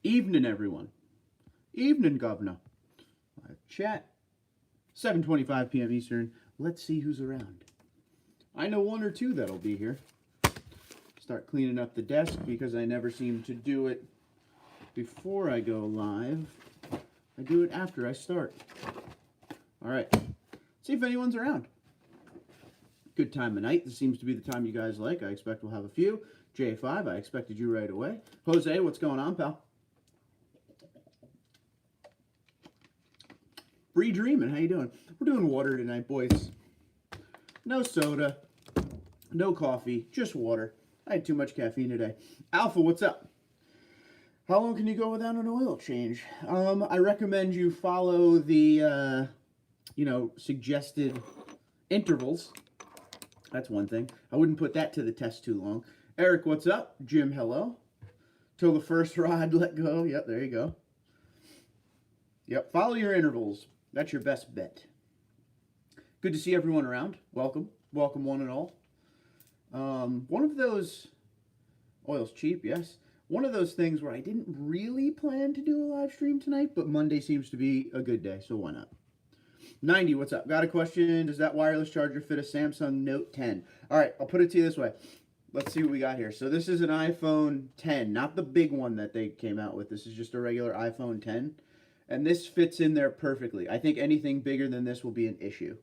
Evening, everyone. Evening, Governor. Chat. 7:25 p.m. Eastern. Let's see who's around. I know one or two that'll be here. Start cleaning up the desk because I never seem to do it before I go live. I do it after I start. All right. See if anyone's around. Good time of night. This seems to be the time you guys like. I expect we'll have a few. J5, I expected you right away. Jose, what's going on, pal? Bree Dreamin', how you doing? We're doing water tonight, boys. No soda, no coffee, just water. I had too much caffeine today. Alpha, what's up? How long can you go without an oil change? I recommend you follow the, suggested intervals. That's one thing. I wouldn't put that to the test too long. Eric, what's up? Jim, hello. Till the first rod, let go. Yep, there you go. Yep, follow your intervals. That's your best bet. Good to see everyone around. Welcome. Welcome one and all. One of those, oil's cheap, yes. One of those things where I didn't really plan to do a live stream tonight, but Monday seems to be a good day, so why not? 90, what's up? Got a question. Does that wireless charger fit a Samsung Note 10? All right, I'll put it to you this way. Let's see what we got here. So this is an iPhone 10, not the big one that they came out with. This is just a regular iPhone 10. And this fits in there perfectly. I think anything bigger than this will be an issue.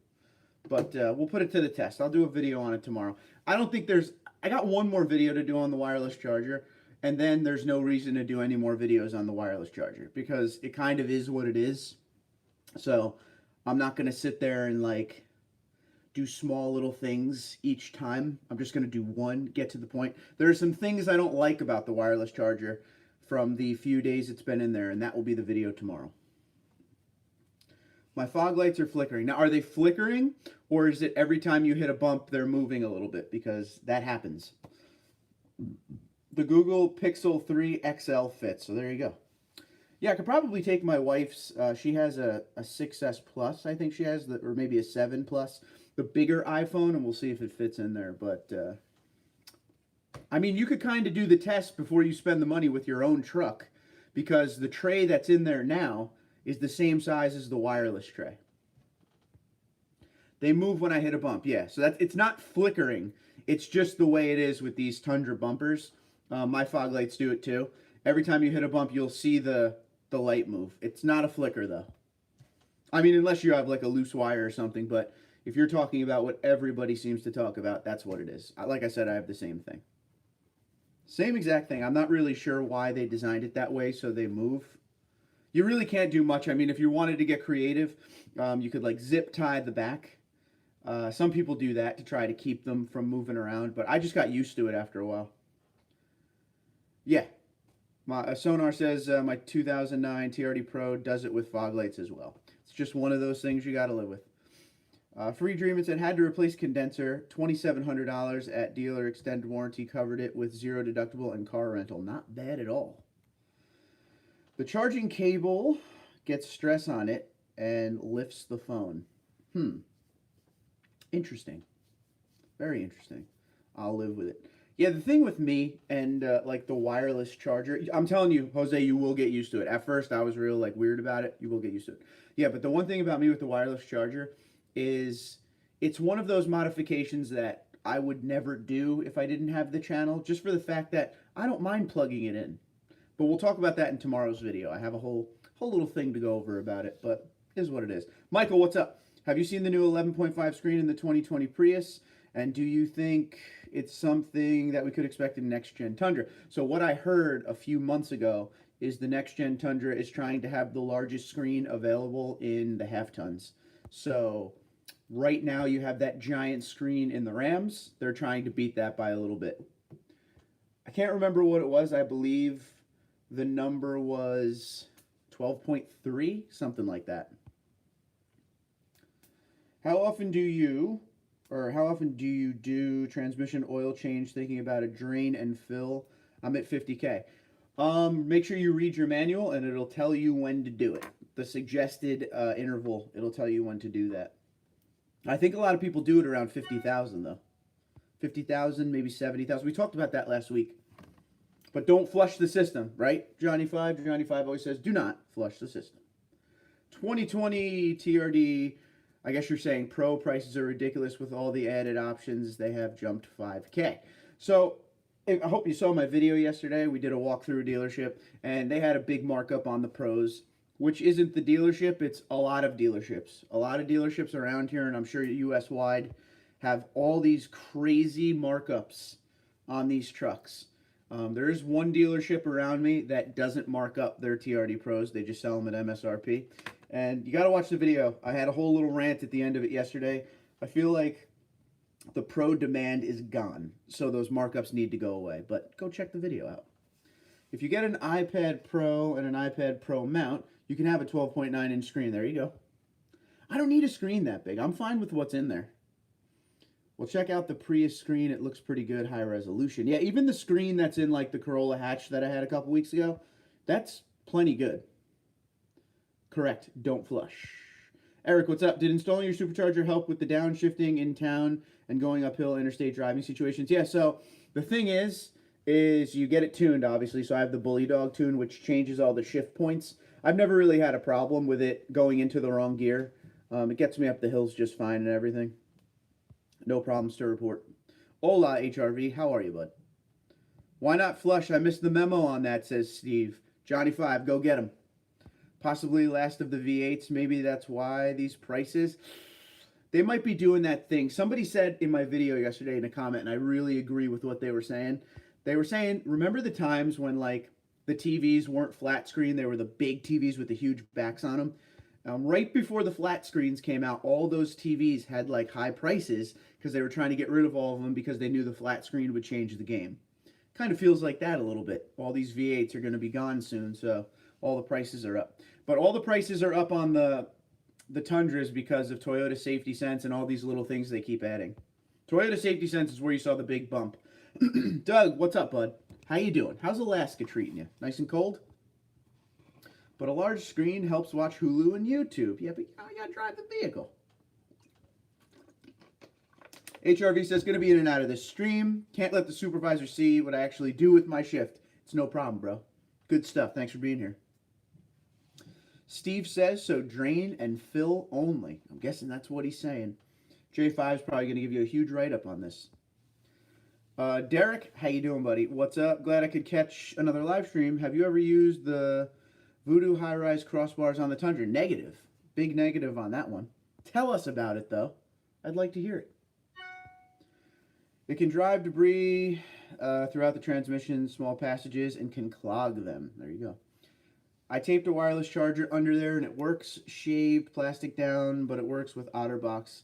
But we'll put it to the test. I'll do a video on it tomorrow. I don't think there's... I got one more video to do on the wireless charger. And then there's no reason to do any more videos on the wireless charger. Because it kind of is what it is. So I'm not going to sit there and do small little things each time. I'm just going to do one, get to the point. There are some things I don't like about the wireless charger from the few days it's been in there, and that will be the video tomorrow. My fog lights are flickering. Now, are they flickering, or is it every time you hit a bump, they're moving a little bit? Because that happens. The Google Pixel 3 XL fits, so there you go. Yeah, I could probably take my wife's, she has a 6S Plus, I think she has, or maybe a 7 Plus, the bigger iPhone, and we'll see if it fits in there. But, I mean, you could kind of do the test before you spend the money with your own truck, because the tray that's in there now is the same size as the wireless tray. They move when I hit a bump, yeah. So it's not flickering. It's just the way it is with these Tundra bumpers. My fog lights do it too. Every time you hit a bump, you'll see the light move. It's not a flicker, though. I mean, unless you have a loose wire or something, but if you're talking about what everybody seems to talk about, that's what it is. Like I said, I have the same thing. Same exact thing. I'm not really sure why they designed it that way so they move. You really can't do much. I mean, if you wanted to get creative, you could zip tie the back. Some people do that to try to keep them from moving around, but I just got used to it after a while. Yeah. My Sonar says my 2009 TRD Pro does it with fog lights as well. It's just one of those things you got to live with. Free Dream, it said, had to replace condenser, $2,700 at dealer extended warranty, covered it with 0 deductible and car rental. Not bad at all. The charging cable gets stress on it and lifts the phone. Interesting. Very interesting. I'll live with it. Yeah, the thing with me and the wireless charger, I'm telling you, Jose, you will get used to it. At first, I was real weird about it. You will get used to it. Yeah, but the one thing about me with the wireless charger is it's one of those modifications that I would never do if I didn't have the channel, just for the fact that I don't mind plugging it in. But we'll talk about that in tomorrow's video. I have a whole little thing to go over about it, but it is what it is. Michael, what's up? Have you seen the new 11.5 screen in the 2020 Prius? And do you think it's something that we could expect in next-gen Tundra? So what I heard a few months ago is the next-gen Tundra is trying to have the largest screen available in the half-tons. So right now you have that giant screen in the Rams. They're trying to beat that by a little bit. I can't remember what it was. I believe the number was 12.3, something like that. How often do you do transmission oil change, thinking about a drain and fill? I'm at 50K. Make sure you read your manual and it'll tell you when to do it. The suggested interval, it'll tell you when to do that. I think a lot of people do it around 50,000 though. 50,000, maybe 70,000. We talked about that last week. But don't flush the system, right? Johnny 5 always says, do not flush the system. 2020 TRD, I guess you're saying Pro prices are ridiculous with all the added options. They have jumped 5K. So I hope you saw my video yesterday. We did a walkthrough dealership, and they had a big markup on the Pros, which isn't the dealership. It's a lot of dealerships. A lot of dealerships around here, and I'm sure US-wide, have all these crazy markups on these trucks. There is one dealership around me that doesn't mark up their TRD Pros. They just sell them at MSRP. And you got to watch the video. I had a whole little rant at the end of it yesterday. I feel like the Pro demand is gone, so those markups need to go away. But go check the video out. If you get an iPad Pro and an iPad Pro mount, you can have a 12.9-inch screen. There you go. I don't need a screen that big. I'm fine with what's in there. Well, check out the Prius screen. It looks pretty good, high resolution. Yeah, even the screen that's in like the Corolla hatch that I had a couple weeks ago, that's plenty good. Correct. Don't flush. Eric, what's up? Did installing your supercharger help with the downshifting in town and going uphill interstate driving situations? Yeah, so the thing is you get it tuned, obviously. So I have the Bully Dog tune, which changes all the shift points. I've never really had a problem with it going into the wrong gear. It gets me up the hills just fine and everything. No problems to report. Hola, HRV. How are you, bud? Why not flush? I missed the memo on that, says Steve. Johnny 5, go get him. Possibly last of the V8s. Maybe that's why these prices. They might be doing that thing. Somebody said in my video yesterday in a comment, and I really agree with what they were saying. They were saying, remember the times when like the TVs weren't flat screen? They were the big TVs with the huge backs on them. Right before the flat screens came out, all those TVs had like high prices because they were trying to get rid of all of them because they knew the flat screen would change the game. Kind of feels like that a little bit. All these V8s are going to be gone soon, so all the prices are up. But all the prices are up on the Tundras because of Toyota Safety Sense and all these little things they keep adding. Toyota Safety Sense is where you saw the big bump. Doug, what's up, bud? How you doing? How's Alaska treating you? Nice and cold? But a large screen helps watch Hulu and YouTube. Yeah, but you gotta drive the vehicle. HRV says, going to be in and out of this stream. Can't let the supervisor see what I actually do with my shift. It's no problem, bro. Good stuff. Thanks for being here. Steve says, so drain and fill only. I'm guessing that's what he's saying. J5 is probably going to give you a huge write-up on this. Derek, how you doing, buddy? What's up? Glad I could catch another live stream. Have you ever used the Voodoo high-rise crossbars on the Tundra? Negative. Big negative on that one. Tell us about it, though. I'd like to hear it. It can drive debris throughout the transmission, small passages, and can clog them. There you go. I taped a wireless charger under there, and it works. Shaved plastic down, but it works with OtterBox.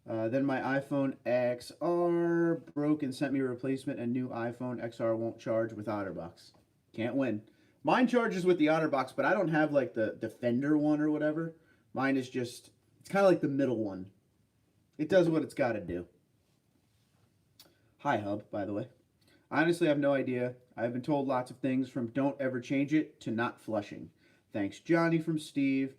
Then my iPhone XR broke and sent me a replacement, and new iPhone XR won't charge with OtterBox. Can't win. Mine charges with the OtterBox, but I don't have like the Defender one or whatever. Mine is just, it's kind of like the middle one. It does what it's got to do. Hi, Hub, by the way. I honestly have no idea. I've been told lots of things from don't ever change it to not flushing. Thanks, Johnny from Steve.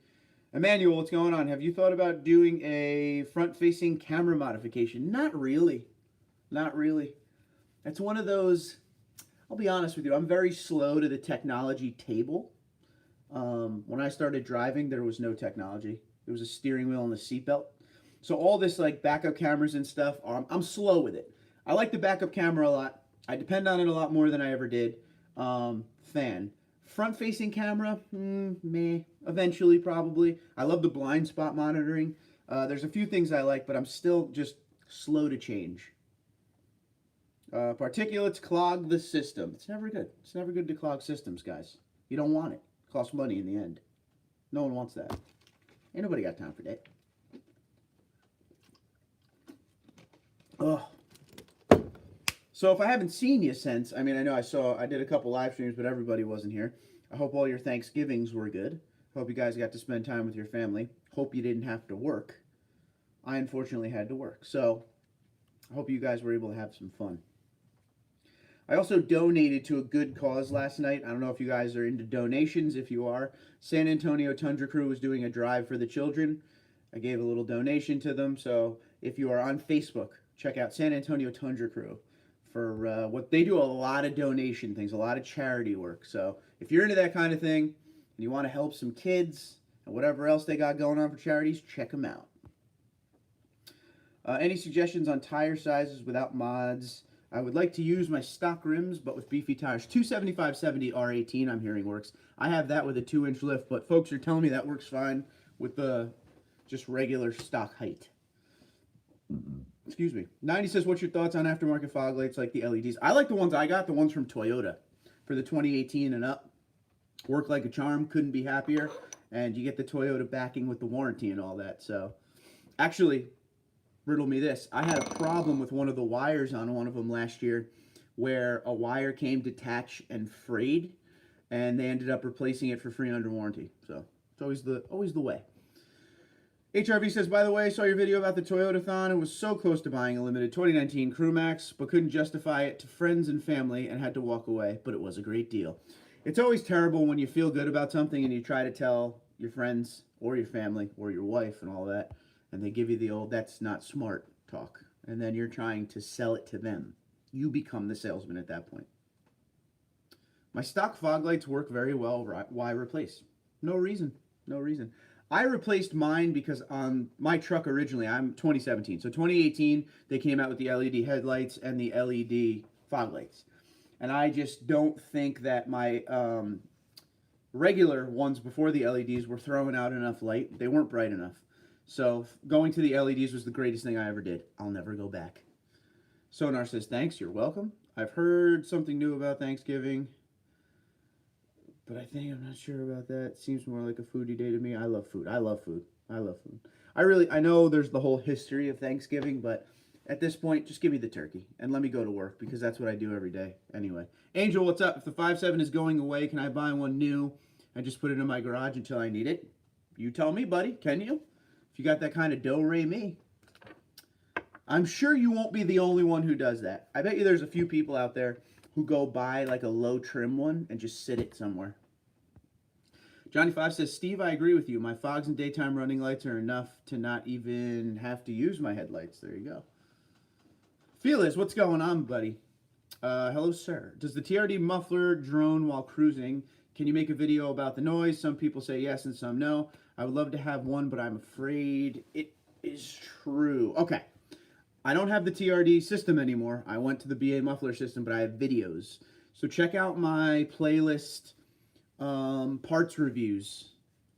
Emmanuel, what's going on? Have you thought about doing a front-facing camera modification? Not really. Not really. It's one of those, I'll be honest with you, I'm very slow to the technology table. When I started driving, there was no technology. There was a steering wheel and a seatbelt. So all this like backup cameras and stuff, I'm slow with it. I like the backup camera a lot. I depend on it a lot more than I ever did. Fan. Front-facing camera, meh. Eventually, probably. I love the blind spot monitoring. There's a few things I like, but I'm still just slow to change. Particulates clog the system. It's never good. It's never good to clog systems, guys. You don't want it. It costs money in the end. No one wants that. Ain't nobody got time for that. Ugh. So if I haven't seen you since, I mean, I know I did a couple live streams, but everybody wasn't here. I hope all your Thanksgivings were good. Hope you guys got to spend time with your family. Hope you didn't have to work. I unfortunately had to work. So I hope you guys were able to have some fun. I also donated to a good cause last night. I don't know if you guys are into donations. If you are, San Antonio Tundra Crew was doing a drive for the children. I gave a little donation to them. So if you are on Facebook, check out San Antonio Tundra Crew for what they do. A lot of donation things, a lot of charity work. So if you're into that kind of thing and you want to help some kids and whatever else they got going on for charities, check them out. Any suggestions on tire sizes without mods? I would like to use my stock rims, but with beefy tires. 275/70 R18, I'm hearing works. I have that with a 2-inch lift, but folks are telling me that works fine with the just regular stock height. Excuse me. 90 says, what's your thoughts on aftermarket fog lights like the LEDs? I like the ones I got, the ones from Toyota for the 2018 and up. Work like a charm, couldn't be happier. And you get the Toyota backing with the warranty and all that. So, actually, riddle me this. I had a problem with one of the wires on one of them last year where a wire came detached and frayed, and they ended up replacing it for free under warranty. So, it's always the way. HRV says, by the way, saw your video about the Toyota-thon and was so close to buying a limited 2019 Crewmax, but couldn't justify it to friends and family and had to walk away, but it was a great deal. It's always terrible when you feel good about something and you try to tell your friends or your family or your wife and all that, and they give you the old, that's not smart talk, and then you're trying to sell it to them. You become the salesman at that point. My stock fog lights work very well. Why replace? No reason. No reason. I replaced mine because on my truck originally, I'm 2017. So 2018, they came out with the LED headlights and the LED fog lights. And I just don't think that my regular ones before the LEDs were throwing out enough light. They weren't bright enough. So going to the LEDs was the greatest thing I ever did. I'll never go back. Sonar says, thanks, you're welcome. I've heard something new about Thanksgiving, but I'm not sure about that. Seems more like a foodie day to me. I love food. I love food. I love food. I know there's the whole history of Thanksgiving, but at this point, just give me the turkey and let me go to work because that's what I do every day anyway. Angel, what's up? If the 5.7 is going away, can I buy one new and just put it in my garage until I need it? You tell me, buddy. Can you? If you got that kind of do-re-mi. I'm sure you won't be the only one who does that. I bet you there's a few people out there who go buy like a low trim one and just sit it somewhere. Johnny 5 says, Steve, I agree with you. My fogs and daytime running lights are enough to not even have to use my headlights. There you go. Felix, what's going on, buddy? Hello, sir. Does the TRD muffler drone while cruising? Can you make a video about the noise? Some people say yes and some no. I would love to have one, but I'm afraid it is true. Okay. I don't have the TRD system anymore. I went to the BA muffler system, but I have videos. So check out my playlist, parts reviews.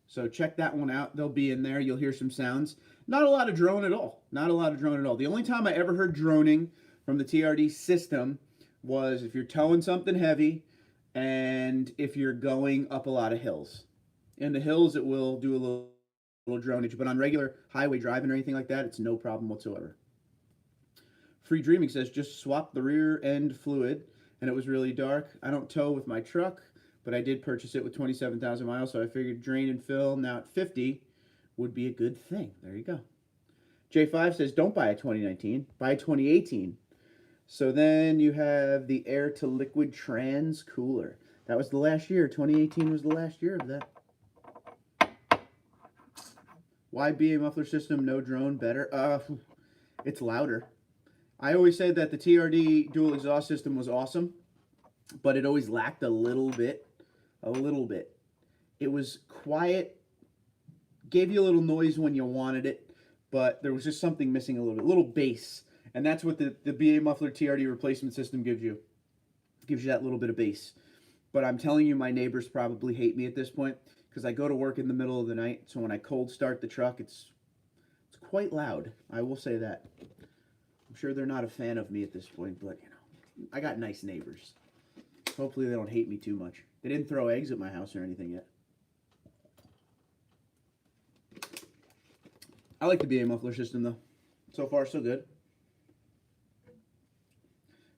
So check that one out. They'll be in there. You'll hear some sounds. Not a lot of drone at all. Not a lot of drone at all. The only time I ever heard droning from the TRD system was if you're towing something heavy and if you're going up a lot of hills. In the hills, it will do a little dronage, but on regular highway driving or anything like that, it's no problem whatsoever. Free Dreaming says, just swap the rear end fluid, and it was really dark. I don't tow with my truck, but I did purchase it with 27,000 miles, so I figured drain and fill now at 50 would be a good thing. There you go. J5 says, don't buy a 2019, buy a 2018. So then you have the air to liquid trans cooler. That was the last year. 2018 was the last year of that. Why BA muffler system, no drone, better? It's louder. I always said that the TRD dual exhaust system was awesome, but it always lacked a little bit. It was quiet, gave you a little noise when you wanted it, but there was just something missing a little bass. And that's what the BA muffler TRD replacement system gives you. It gives you that little bit of bass. But I'm telling you, my neighbors probably hate me at this point because I go to work in the middle of the night. So when I cold start the truck, it's quite loud. I will say that. I'm sure they're not a fan of me at this point, but you know, I got nice neighbors. Hopefully they don't hate me too much. They didn't throw eggs at my house or anything yet. I like the BA muffler system though. So far, so good.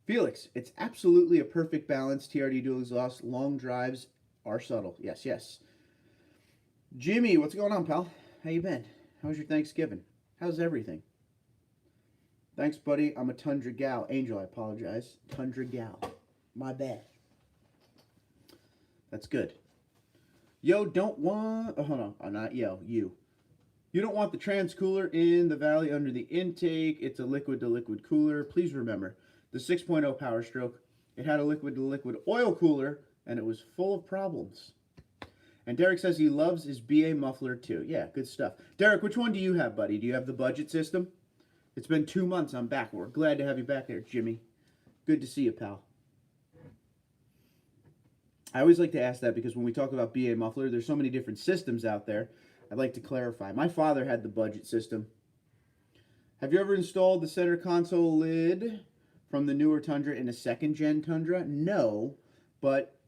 Felix, it's absolutely a perfect balance. TRD dual exhaust, long drives are subtle. Yes, yes. Jimmy, what's going on, pal? How you been? How was your Thanksgiving? How's everything? Thanks, buddy. I'm a Tundra gal. Angel, I apologize. Tundra gal. My bad. That's good. Yo, don't want... Oh, hold on. Oh, not yo. You. You don't want the trans cooler in the valley under the intake. It's a liquid-to-liquid cooler. Please remember, the 6.0 Power Stroke. It had a liquid-to-liquid oil cooler, and it was full of problems. And Derek says he loves his BA muffler too. Yeah, good stuff. Derek, which one do you have, buddy? Do you have the budget system? It's been 2 months. I'm back. We're glad to have you back there, Jimmy. Good to see you, pal. I always like to ask that because when we talk about BA muffler, there's so many different systems out there. I'd like to clarify. My father had the budget system. Have you ever installed the center console lid from the newer Tundra in a second-gen Tundra? No, but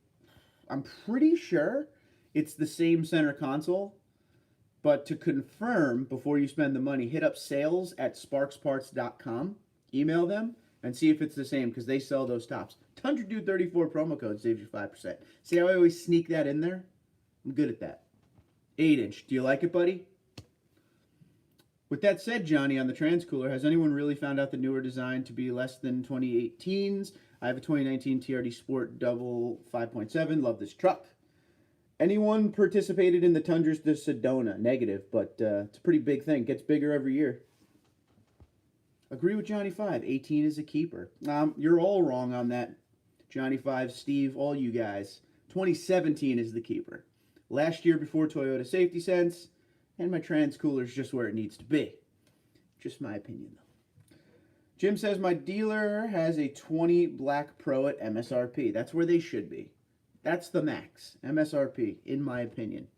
I'm pretty sure it's the same center console. But to confirm, before you spend the money, hit up sales@sparksparts.com. Email them and see if it's the same because they sell those tops. TundraDude34 promo code saves you 5%. See how I always sneak that in there? I'm good at that. 8-inch. Do you like it, buddy? With that said, Johnny, on the transcooler, has anyone really found out the newer design to be less than 2018's? I have a 2019 TRD Sport Double 5.7. Love this truck. Anyone participated in the Tundra's the Sedona? Negative, but it's a pretty big thing. Gets bigger every year. Agree with Johnny 5. 18 is a keeper. You're all wrong on that. Johnny 5, Steve, all you guys. 2017 is the keeper. Last year before Toyota Safety Sense, and my transcooler is just where it needs to be. Just my opinion, though. Jim says my dealer has a 20 Black Pro at MSRP. That's where they should be. That's the max. MSRP, in my opinion.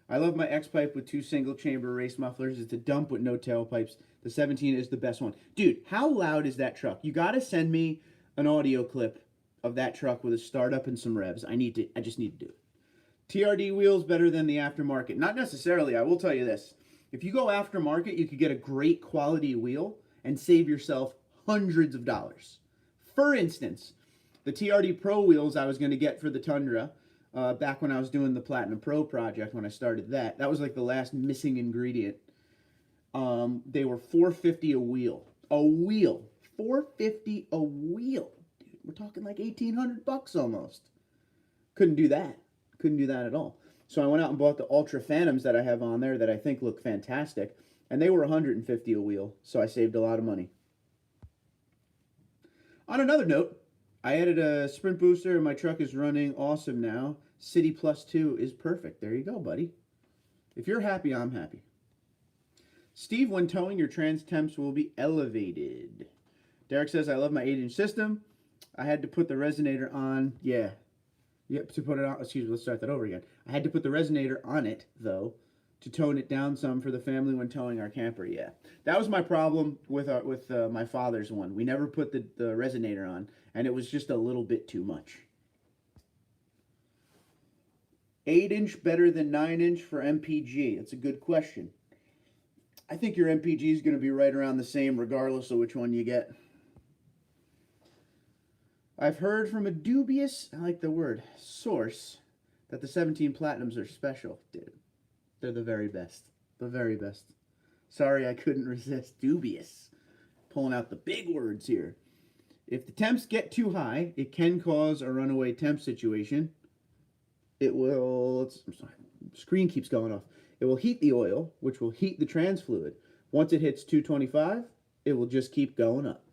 I love my X-Pipe with 2 single-chamber race mufflers. It's a dump with no tailpipes. The 17 is the best one. Dude, how loud is that truck? You got to send me an audio clip of that truck with a startup and some revs. I just need to do it. TRD wheels better than the aftermarket. Not necessarily. I will tell you this. If you go aftermarket, you could get a great quality wheel and save yourself hundreds of dollars. For instance, the TRD Pro wheels I was going to get for the Tundra back when I was doing the Platinum Pro project when I started that. That was like the last missing ingredient. They were $450 a wheel. A wheel. $450 a wheel. Dude, we're talking like $1,800 almost. Couldn't do that. Couldn't do that at all. So I went out and bought the Ultra Phantoms that I have on there that I think look fantastic. And they were $150 a wheel. So I saved a lot of money. On another note, I added a sprint booster and my truck is running awesome now. City Plus 2 is perfect. There you go, buddy. If you're happy, I'm happy. Steve, when towing, your trans temps will be elevated. Derek says, I love my 8-inch system. I had to put the resonator on. Yeah. Yep, to put it on. Excuse me, let's start that over again. I had to put the resonator on it, though, to tone it down some for the family when towing our camper. Yeah. That was my problem with my father's one. We never put the resonator on, and it was just a little bit too much. 8-inch better than 9-inch for MPG? That's a good question. I think your MPG is going to be right around the same regardless of which one you get. I've heard from a dubious, I like the word, source that the 17 Platinums are special. Dude, they're the very best. The very best. Sorry I couldn't resist. Dubious. Pulling out the big words here. If the temps get too high, it can cause a runaway temp situation. It will, I'm sorry, screen keeps going off. It will heat the oil, which will heat the trans fluid. Once it hits 225, it will just keep going up.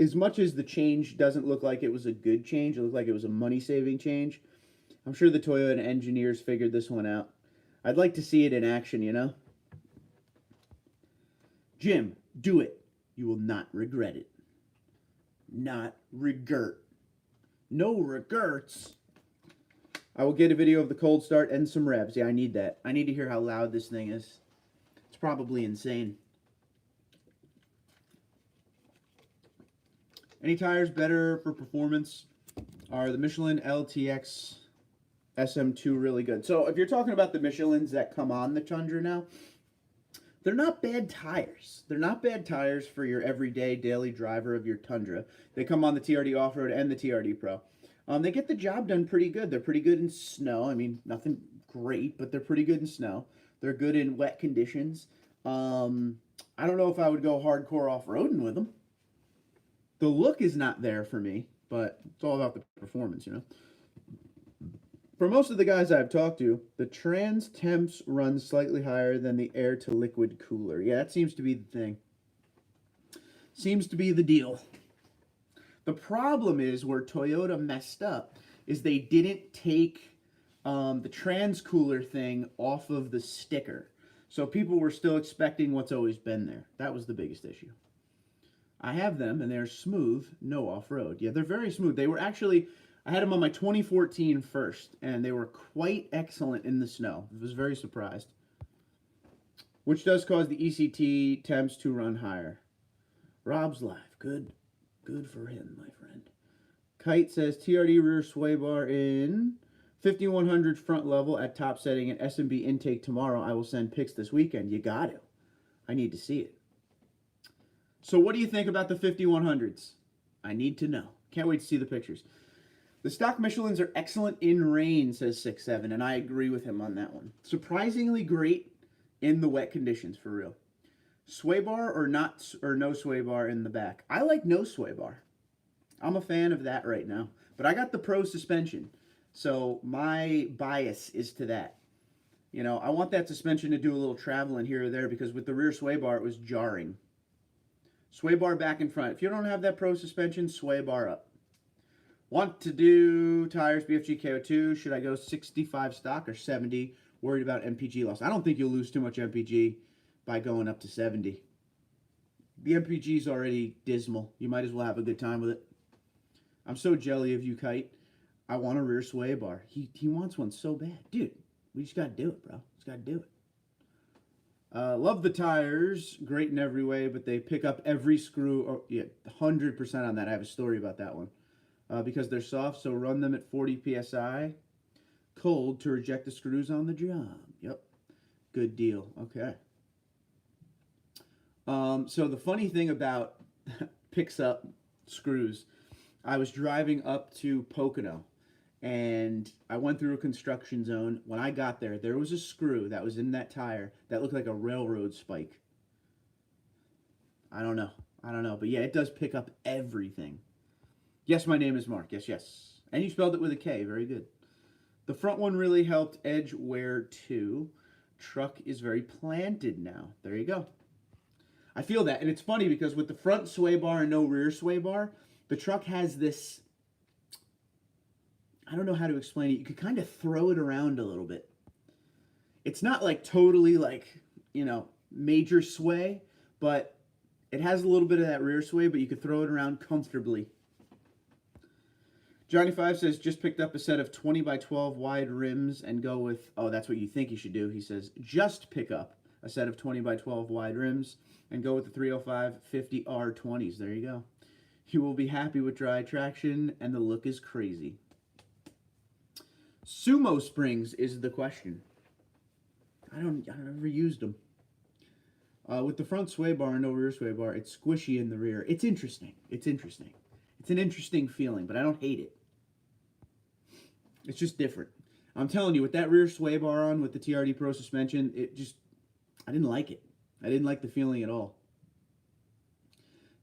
As much as the change doesn't look like it was a good change, it looked like it was a money-saving change, I'm sure the Toyota engineers figured this one out. I'd like to see it in action, you know? Jim, do it. You will not regret it. Not regret. No regrets. I will get a video of the cold start and some revs. Yeah, I need that. I need to hear how loud this thing is. It's probably insane. Any tires better for performance? Are the Michelin LTX SM2 really good? So if you're talking about the Michelins that come on the Tundra now, they're not bad tires. They're not bad tires for your everyday daily driver of your Tundra. They come on the TRD Off-Road and the TRD Pro. They get the job done pretty good. They're pretty good in snow. I mean, nothing great, but they're pretty good in snow. They're good in wet conditions. I don't know if I would go hardcore off-roading with them. The look is not there for me, but it's all about the performance, you know. For most of the guys I've talked to, the trans temps run slightly higher than the air-to-liquid cooler. Yeah, that seems to be the thing. Seems to be the deal. The problem is where Toyota messed up is they didn't take the trans-cooler thing off of the sticker. So people were still expecting what's always been there. That was the biggest issue. I have them, and they're smooth, no off-road. Yeah, they're very smooth. They were actually, I had them on my 2014 first, and they were quite excellent in the snow. I was very surprised. Which does cause the ECT temps to run higher. Rob's live. Good for him, my friend. Kite says TRD rear sway bar in 5100 front level at top setting and S&B intake tomorrow. I will send pics this weekend. You got to. I need to see it. So what do you think about the 5100s? I need to know. Can't wait to see the pictures. The stock Michelins are excellent in rain, says 6-7, and I agree with him on that one. Surprisingly great in the wet conditions, for real. Sway bar or no sway bar in the back? I like no sway bar. I'm a fan of that right now. But I got the Pro suspension, so my bias is to that. You know, I want that suspension to do a little traveling here or there because with the rear sway bar, it was jarring. Sway bar back and front. If you don't have that Pro suspension, sway bar up. Want to do tires BFG KO2. Should I go 65 stock or 70? Worried about MPG loss. I don't think you'll lose too much MPG by going up to 70. The MPG is already dismal. You might as well have a good time with it. I'm so jelly of you, Kite. I want a rear sway bar. He wants one so bad. Dude, we just got to do it, bro. Just got to do it. Love the tires. Great in every way, but they pick up every screw. Oh, yeah, 100% on that. I have a story about that one. Because they're soft, so run them at 40 PSI. Cold to reject the screws on the job. Yep. Good deal. Okay. So the funny thing about picks up screws, I was driving up to Pocono, and I went through a construction zone. When I got there, there was a screw that was in that tire that looked like a railroad spike. I don't know. But yeah, it does pick up everything. Yes, my name is Mark. Yes. And you spelled it with a K. Very good. The front one really helped edge wear too. Truck is very planted now. There you go. I feel that. And it's funny because with the front sway bar and no rear sway bar, the truck has this, I don't know how to explain it. You could kind of throw it around a little bit. It's not like totally like, you know, major sway, but it has a little bit of that rear sway, but you could throw it around comfortably. Johnny 5 says, just picked up a set of 20 by 12 wide rims and go with, oh, that's what you think you should do. He says, just pick up a set of 20 by 12 wide rims and go with the 305 50 R20s. There you go. You will be happy with dry traction, and the look is crazy. Sumo springs is the question. I never used them. With the front sway bar and no rear sway bar, it's squishy in the rear. It's interesting. It's an interesting feeling, but I don't hate it. It's just different. I'm telling you, with that rear sway bar on, with the TRD Pro suspension, I didn't like it. I didn't like the feeling at all.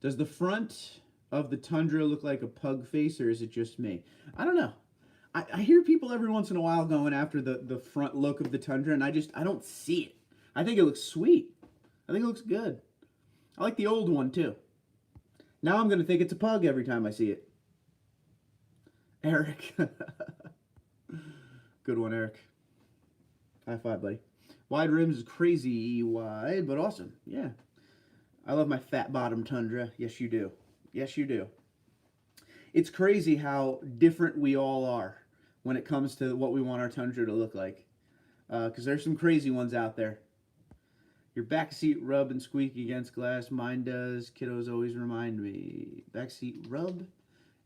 Does the front of the Tundra look like a pug face, or is it just me? I don't know. I hear people every once in a while going after the front look of the Tundra, and I don't see it. I think it looks sweet. I think it looks good. I like the old one, too. Now I'm going to think it's a pug every time I see it. Eric. Good one, Eric. High five, buddy. Wide rims is crazy wide, but awesome. Yeah. I love my fat bottom Tundra. Yes, you do. Yes, you do. It's crazy how different we all are when it comes to what we want our Tundra to look like. Because there's some crazy ones out there. Your backseat rub and squeak against glass. Mine does. Kiddos always remind me. Backseat rub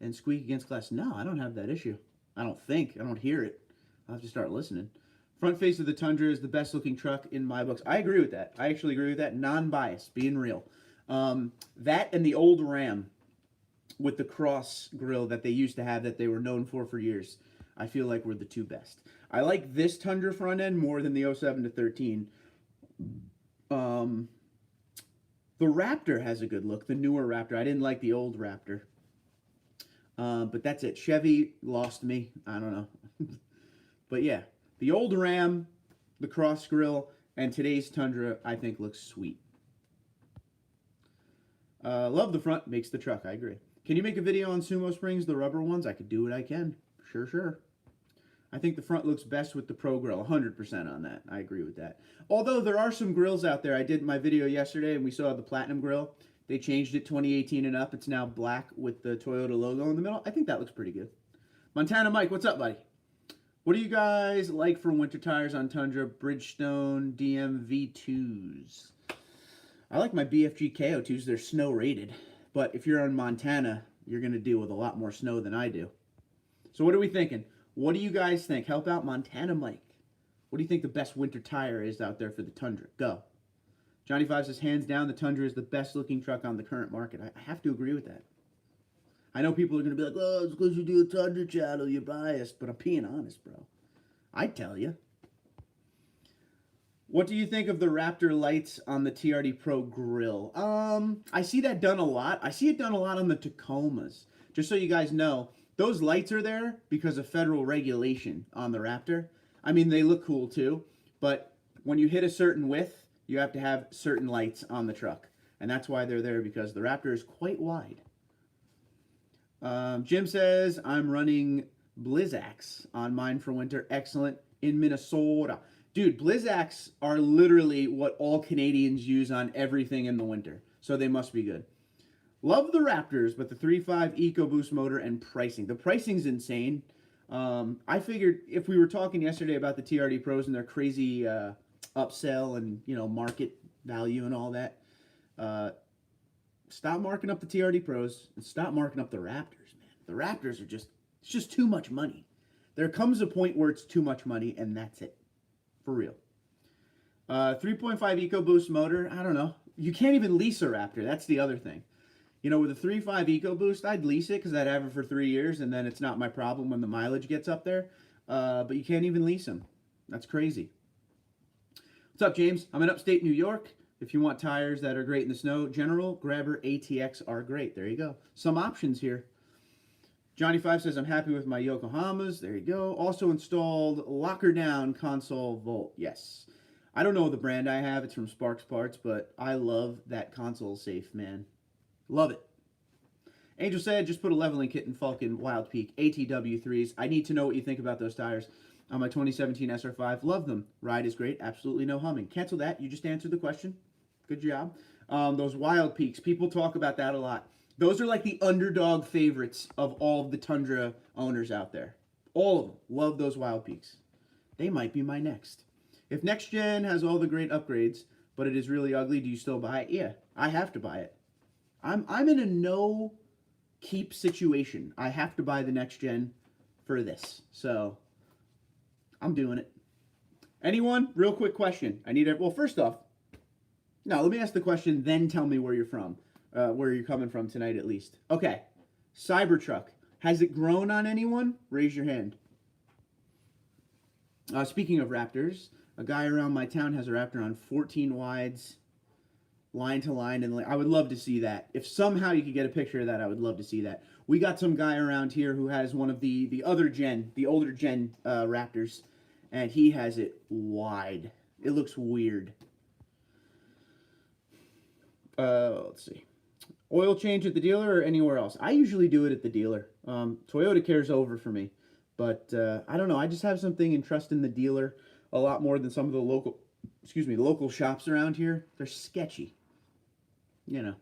and squeak against glass. No, I don't have that issue. I don't think. I don't hear it. I'll have to start listening. Front face of the Tundra is the best looking truck in my books. I agree with that. I actually agree with that. Non-biased, being real. That and the old Ram with the cross grill that they used to have that they were known for years. I feel like we're the two best. I like this Tundra front end more than the 07 to 13. The Raptor has a good look. The newer Raptor. I didn't like the old Raptor. But that's it. Chevy lost me. I don't know. But yeah, the old Ram, the cross grill, and today's Tundra, I think looks sweet. Love the front, makes the truck. I agree. Can you make a video on Sumo Springs, the rubber ones? I could do what I can. Sure, sure. I think the front looks best with the Pro Grill. 100% on that. I agree with that. Although there are some grills out there. I did my video yesterday and we saw the Platinum Grill. They changed it 2018 and up. It's now black with the Toyota logo in the middle. I think that looks pretty good. Montana Mike, what's up, buddy? What do you guys like for winter tires on Tundra? Bridgestone DM V2s. I like my BFG KO2s. They're snow rated. But if you're in Montana, you're going to deal with a lot more snow than I do. So what are we thinking? What do you guys think? Help out Montana Mike. What do you think the best winter tire is out there for the Tundra? Go. Johnny Five says, hands down, the Tundra is the best looking truck on the current market. I have to agree with that. I know people are going to be like, oh, it's because you do a Tundra channel, you're biased. But I'm being honest, bro. I tell you. What do you think of the Raptor lights on the TRD Pro grill? I see that done a lot. I see it done a lot on the Tacomas. Just so you guys know, those lights are there because of federal regulation on the Raptor. I mean, they look cool too, but when you hit a certain width, you have to have certain lights on the truck. And that's why they're there, because the Raptor is quite wide. Jim says, I'm running Blizzax on mine for winter. Excellent. In Minnesota. Dude, Blizzax are literally what all Canadians use on everything in the winter. So they must be good. Love the Raptors, but the 3.5 EcoBoost motor and pricing. The pricing's insane. I figured if we were talking yesterday about the TRD Pros and their crazy upsell and, you know, market value and all that, stop marking up the TRD Pros and stop marking up the Raptors, man. The Raptors are just, it's just too much money. There comes a point where it's too much money, and that's it. For real. 3.5 EcoBoost motor, I don't know. You can't even lease a Raptor. That's the other thing. You know, with a 3.5 EcoBoost, I'd lease it because I'd have it for 3 years, and then it's not my problem when the mileage gets up there. But you can't even lease them. That's crazy. What's up, James? I'm in upstate New York. If you want tires that are great in the snow, General Grabber ATX are great. There you go. Some options here. Johnny Five says, I'm happy with my Yokohamas. There you go. Also installed Locker Down Console Volt. Yes. I don't know the brand I have. It's from Sparks Parts, but I love that console safe, man. Love it. Angel said, just put a leveling kit in Falcon Wild Peak ATW3s. I need to know what you think about those tires on my 2017 SR5. Love them. Ride is great. Absolutely no humming. Cancel that. You just answered the question. Good job. Those Wild Peaks. People talk about that a lot. Those are like the underdog favorites of all of the Tundra owners out there. All of them. Love those Wild Peaks. They might be my next. If next gen has all the great upgrades, but it is really ugly, do you still buy it? Yeah, I have to buy it. I'm in a no keep situation. I have to buy the next gen for this. So I'm doing it. Anyone? Real quick question. Well, first off, no, let me ask the question, then tell me where you're from. Where you're coming from tonight, at least. Okay. Cybertruck. Has it grown on anyone? Raise your hand. Speaking of Raptors, a guy around my town has a Raptor on 14 wides, line to line, and I would love to see that. If somehow you could get a picture of that, I would love to see that. We got some guy around here who has one of the older gen Raptors, and he has it wide. It looks weird. Let's see. Oil change at the dealer or anywhere else? I usually do it at the dealer. Toyota cares over for me. But I don't know. I just have something in trust in the dealer a lot more than some of the local shops around here. They're sketchy. You know.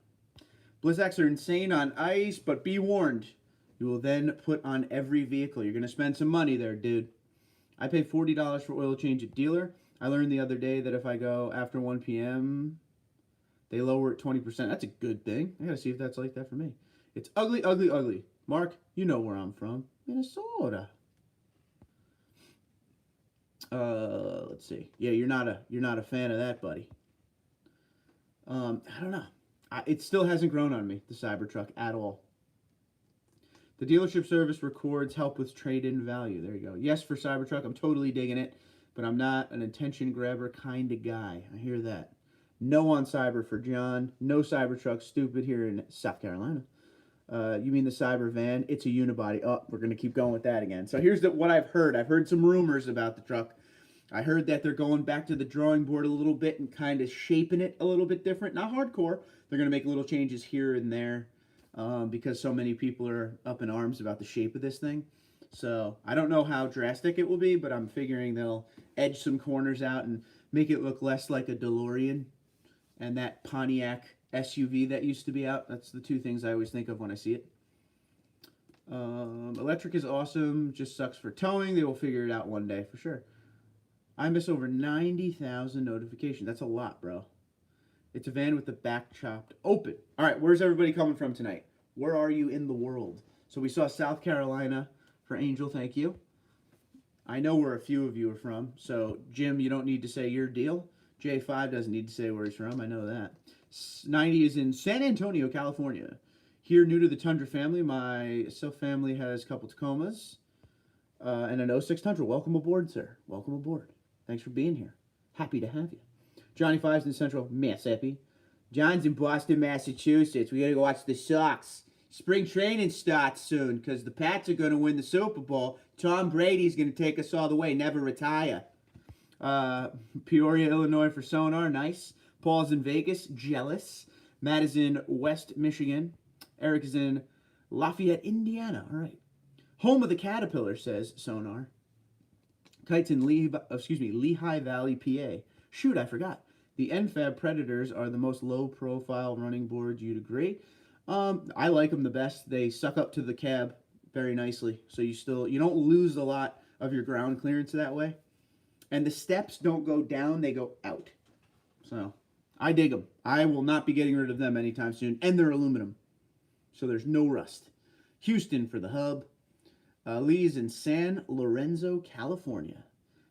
Blizzax are insane on ice, but be warned. You will then put on every vehicle. You're going to spend some money there, dude. I pay $40 for oil change at dealer. I learned the other day that if I go after 1 p.m., they lower it 20%. That's a good thing. I got to see if that's like that for me. It's ugly, ugly, ugly. Mark, you know where I'm from. Minnesota. Let's see. Yeah, you're not a fan of that, buddy. I don't know. It still hasn't grown on me, the Cybertruck, at all. The dealership service records help with trade-in value. There you go. Yes, for Cybertruck, I'm totally digging it, but I'm not an attention grabber kind of guy. I hear that. No on Cyber for John. No Cybertruck. Stupid here in South Carolina. You mean the Cyber van? It's a unibody. Oh, we're going to keep going with that again. So here's what I've heard. I've heard some rumors about the truck. I heard that they're going back to the drawing board a little bit and kind of shaping it a little bit different. Not hardcore. They're going to make little changes here and there because so many people are up in arms about the shape of this thing. So I don't know how drastic it will be, but I'm figuring they'll edge some corners out and make it look less like a DeLorean and that Pontiac SUV that used to be out. That's the two things I always think of when I see it. Electric is awesome. Just sucks for towing. They will figure it out one day for sure. I miss over 90,000 notifications. That's a lot, bro. It's a van with the back chopped open. All right, where's everybody coming from tonight? Where are you in the world? So we saw South Carolina for Angel. Thank you. I know where a few of you are from. So, Jim, you don't need to say your deal. J5 doesn't need to say where he's from. I know that. 90 is in San Antonio, California. Here, new to the Tundra family. My family has a couple Tacomas and an 06 Tundra. Welcome aboard, sir. Welcome aboard. Thanks for being here. Happy to have you. Johnny Five's in Central Mississippi. John's in Boston, Massachusetts. We got to go watch the Sox. Spring training starts soon because the Pats are going to win the Super Bowl. Tom Brady's going to take us all the way, never retire. Peoria, Illinois for Sonar. Nice. Paul's in Vegas. Jealous. Matt is in West Michigan. Eric is in Lafayette, Indiana. All right. Home of the Caterpillar, says Sonar. Kite's in Lehigh Valley, PA. Shoot, I forgot. The NFAB Predators are the most low-profile running boards. You'd agree? I like them the best. They suck up to the cab very nicely, so you don't lose a lot of your ground clearance that way. And the steps don't go down; they go out. So I dig them. I will not be getting rid of them anytime soon, and they're aluminum, so there's no rust. Houston for the hub. Lee's in San Lorenzo, California.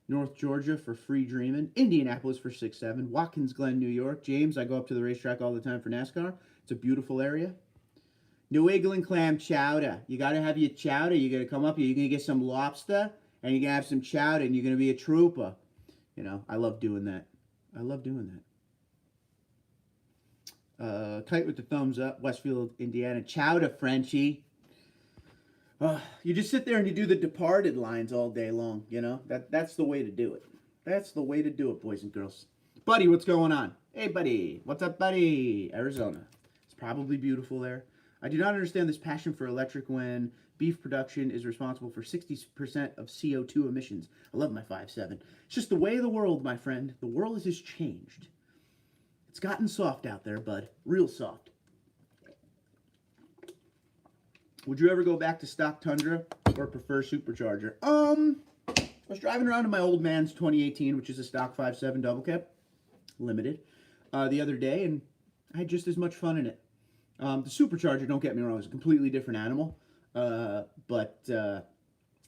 North Georgia for Free Dreamin'. Indianapolis for 6-7. Watkins Glen, New York. James, I go up to the racetrack all the time for NASCAR. It's a beautiful area. New England clam chowder. You got to have your chowder. You're going to come up here. You're going to get some lobster, and you're going to have some chowder, and you're going to be a trooper. You know, I love doing that. I love doing that. Kite with the thumbs up. Westfield, Indiana. Chowder, Frenchie. You just sit there and you do the Departed lines all day long, you know? That's the way to do it. That's the way to do it, boys and girls. Buddy, what's going on? Hey, buddy. What's up, buddy? Arizona. It's probably beautiful there. I do not understand this passion for electric when beef production is responsible for 60% of CO2 emissions. I love my 5.7. It's just the way of the world, my friend. The world has changed. It's gotten soft out there, bud. Real soft. Would you ever go back to stock Tundra or prefer supercharger? I was driving around in my old man's 2018, which is a stock 5.7 double cab, limited, the other day, and I had just as much fun in it. The supercharger, don't get me wrong, is a completely different animal, but I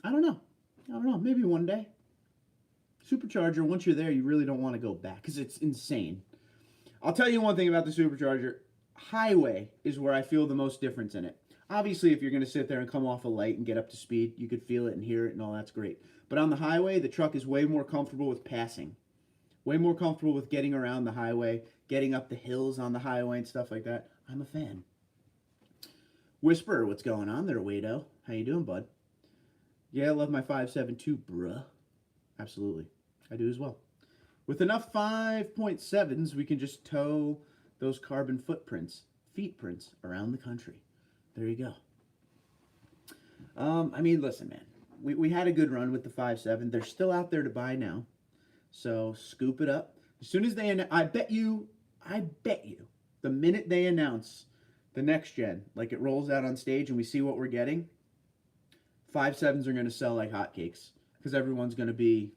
don't know. Maybe one day. Supercharger, once you're there, you really don't want to go back because it's insane. I'll tell you one thing about the supercharger. Highway is where I feel the most difference in it. Obviously, if you're going to sit there and come off a light and get up to speed, you could feel it and hear it and all that's great. But on the highway, the truck is way more comfortable with passing. Way more comfortable with getting around the highway, getting up the hills on the highway and stuff like that. I'm a fan. Whisper, what's going on there, Wado? How you doing, bud? Yeah, I love my 5.7 too, bruh. Absolutely. I do as well. With enough 5.7s, we can just tow those carbon footprints, feet prints, around the country. There you go. I mean, listen, man. We had a good run with the 5.7. They're still out there to buy now. So scoop it up. As soon as they I bet you, the minute they announce the next gen, like it rolls out on stage and we see what we're getting, 5.7s are going to sell like hotcakes because everyone's going to be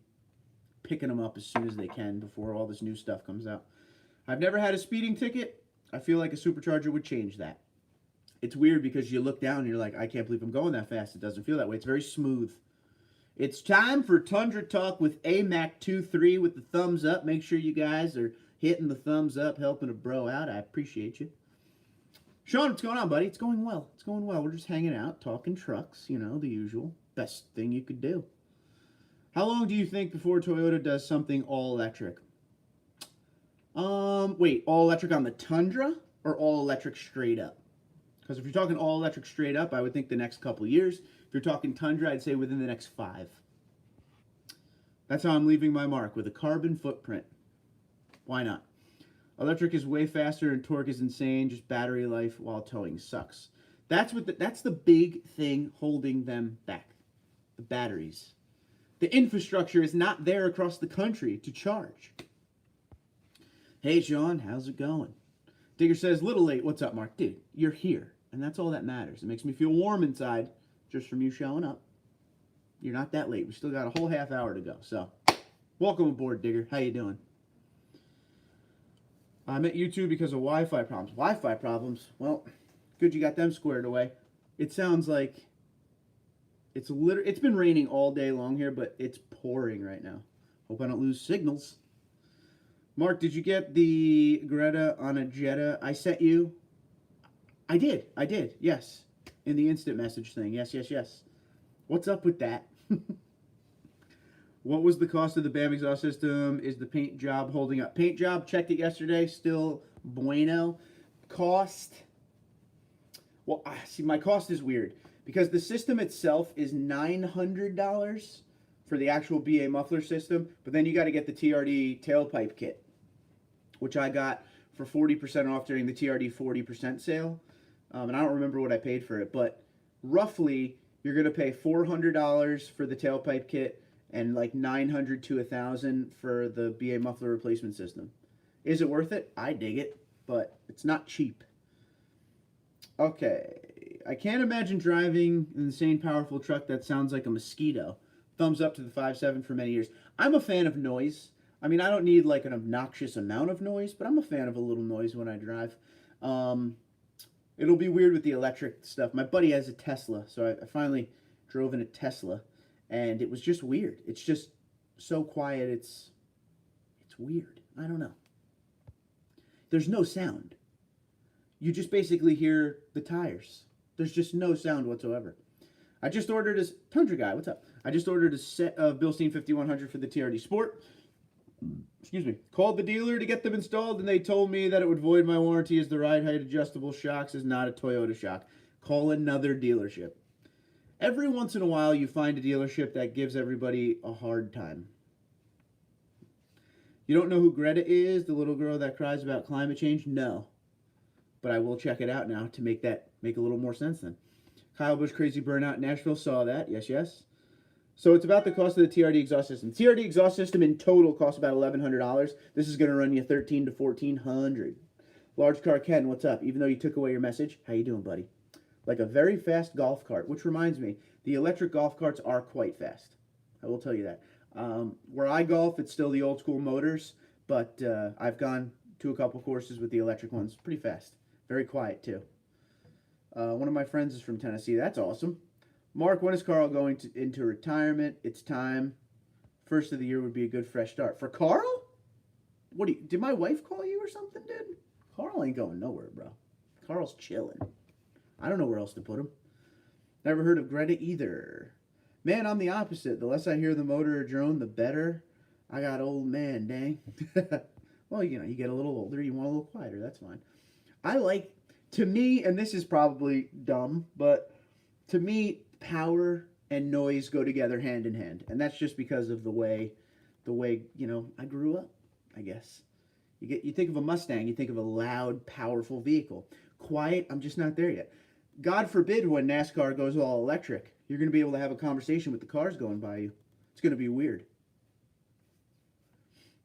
picking them up as soon as they can before all this new stuff comes out. I've never had a speeding ticket. I feel like a supercharger would change that. It's weird because you look down and you're like, I can't believe I'm going that fast. It doesn't feel that way. It's very smooth. It's time for Tundra Talk with AMAC23 with the thumbs up. Make sure you guys are hitting the thumbs up, helping a bro out. I appreciate you. Sean, what's going on, buddy? It's going well. It's going well. We're just hanging out, talking trucks, you know, the usual. Best thing you could do. How long do you think before Toyota does something all electric? Wait, all electric on the Tundra or all electric straight up? Because if you're talking all electric straight up, I would think the next couple years. If you're talking Tundra, I'd say within the next 5. That's how I'm leaving my mark, with a carbon footprint. Why not? Electric is way faster and torque is insane. Just battery life while towing sucks. That's the big thing holding them back. The batteries. The infrastructure is not there across the country to charge. Hey, Sean, how's it going? Digger says, little late. What's up, Mark? Dude, you're here, and that's all that matters. It makes me feel warm inside just from you showing up. You're not that late. We still got a whole half hour to go. So, welcome aboard, Digger. How you doing? I'm at YouTube because of Wi-Fi problems. Wi-Fi problems? Well, good you got them squared away. It sounds like it's been raining all day long here, but it's pouring right now. Hope I don't lose signals. Mark, did you get the Greta on a Jetta I sent you? I did, yes. In the instant message thing. Yes. What's up with that? What was the cost of the BAM exhaust system? Is the paint job holding up? Paint job, checked it yesterday, still bueno. Cost, well, see, my cost is weird because the system itself is $900 for the actual BA muffler system, but then you got to get the TRD tailpipe kit, which I got for 40% off during the TRD 40% sale. And I don't remember what I paid for it, but roughly you're going to pay $400 for the tailpipe kit and like $900 to $1,000 for the BA muffler replacement system. Is it worth it? I dig it, but it's not cheap. Okay, I can't imagine driving an insane powerful truck that sounds like a mosquito. Thumbs up to the 5.7 for many years. I'm a fan of noise. I mean, I don't need like an obnoxious amount of noise, but I'm a fan of a little noise when I drive. It'll be weird with the electric stuff. My buddy has a Tesla, so I finally drove in a Tesla. And it was just weird. It's just so quiet. It's weird. I don't know. There's no sound. You just basically hear the tires. There's just no sound whatsoever. I just ordered a Tundra guy. What's up? I just ordered a set of Bilstein 5100 for the TRD Sport. Excuse me. Called the dealer to get them installed, and they told me that it would void my warranty as the ride height adjustable shocks is not a Toyota shock. Call another dealership. Every once in a while, you find a dealership that gives everybody a hard time. You don't know who Greta is, the little girl that cries about climate change? No. But I will check it out now to make a little more sense then. Kyle Busch Crazy Burnout in Nashville saw that. Yes. So it's about the cost of the TRD exhaust system. TRD exhaust system in total costs about $1,100. This is going to run you $1,300 to $1,400. Large Car Ken, what's up? Even though you took away your message, how you doing, buddy? Like a very fast golf cart, which reminds me, the electric golf carts are quite fast. I will tell you that. Where I golf, it's still the old school motors, but I've gone to a couple courses with the electric ones. Pretty fast. Very quiet, too. One of my friends is from Tennessee. That's awesome. Mark, when is Carl going into retirement? It's time. First of the year would be a good fresh start. For Carl? Did my wife call you or something, dude? Carl ain't going nowhere, bro. Carl's chilling. I don't know where else to put him. Never heard of Greta either. Man, I'm the opposite. The less I hear the motor or drone, the better. I got old man, dang. Well, you know, you get a little older, you want a little quieter. That's fine. To me, and this is probably dumb, but to me, power and noise go together hand in hand. And that's just because of the way, you know, I grew up, I guess. You think of a Mustang, you think of a loud, powerful vehicle. Quiet, I'm just not there yet. God forbid when NASCAR goes all electric, you're going to be able to have a conversation with the cars going by you. It's going to be weird.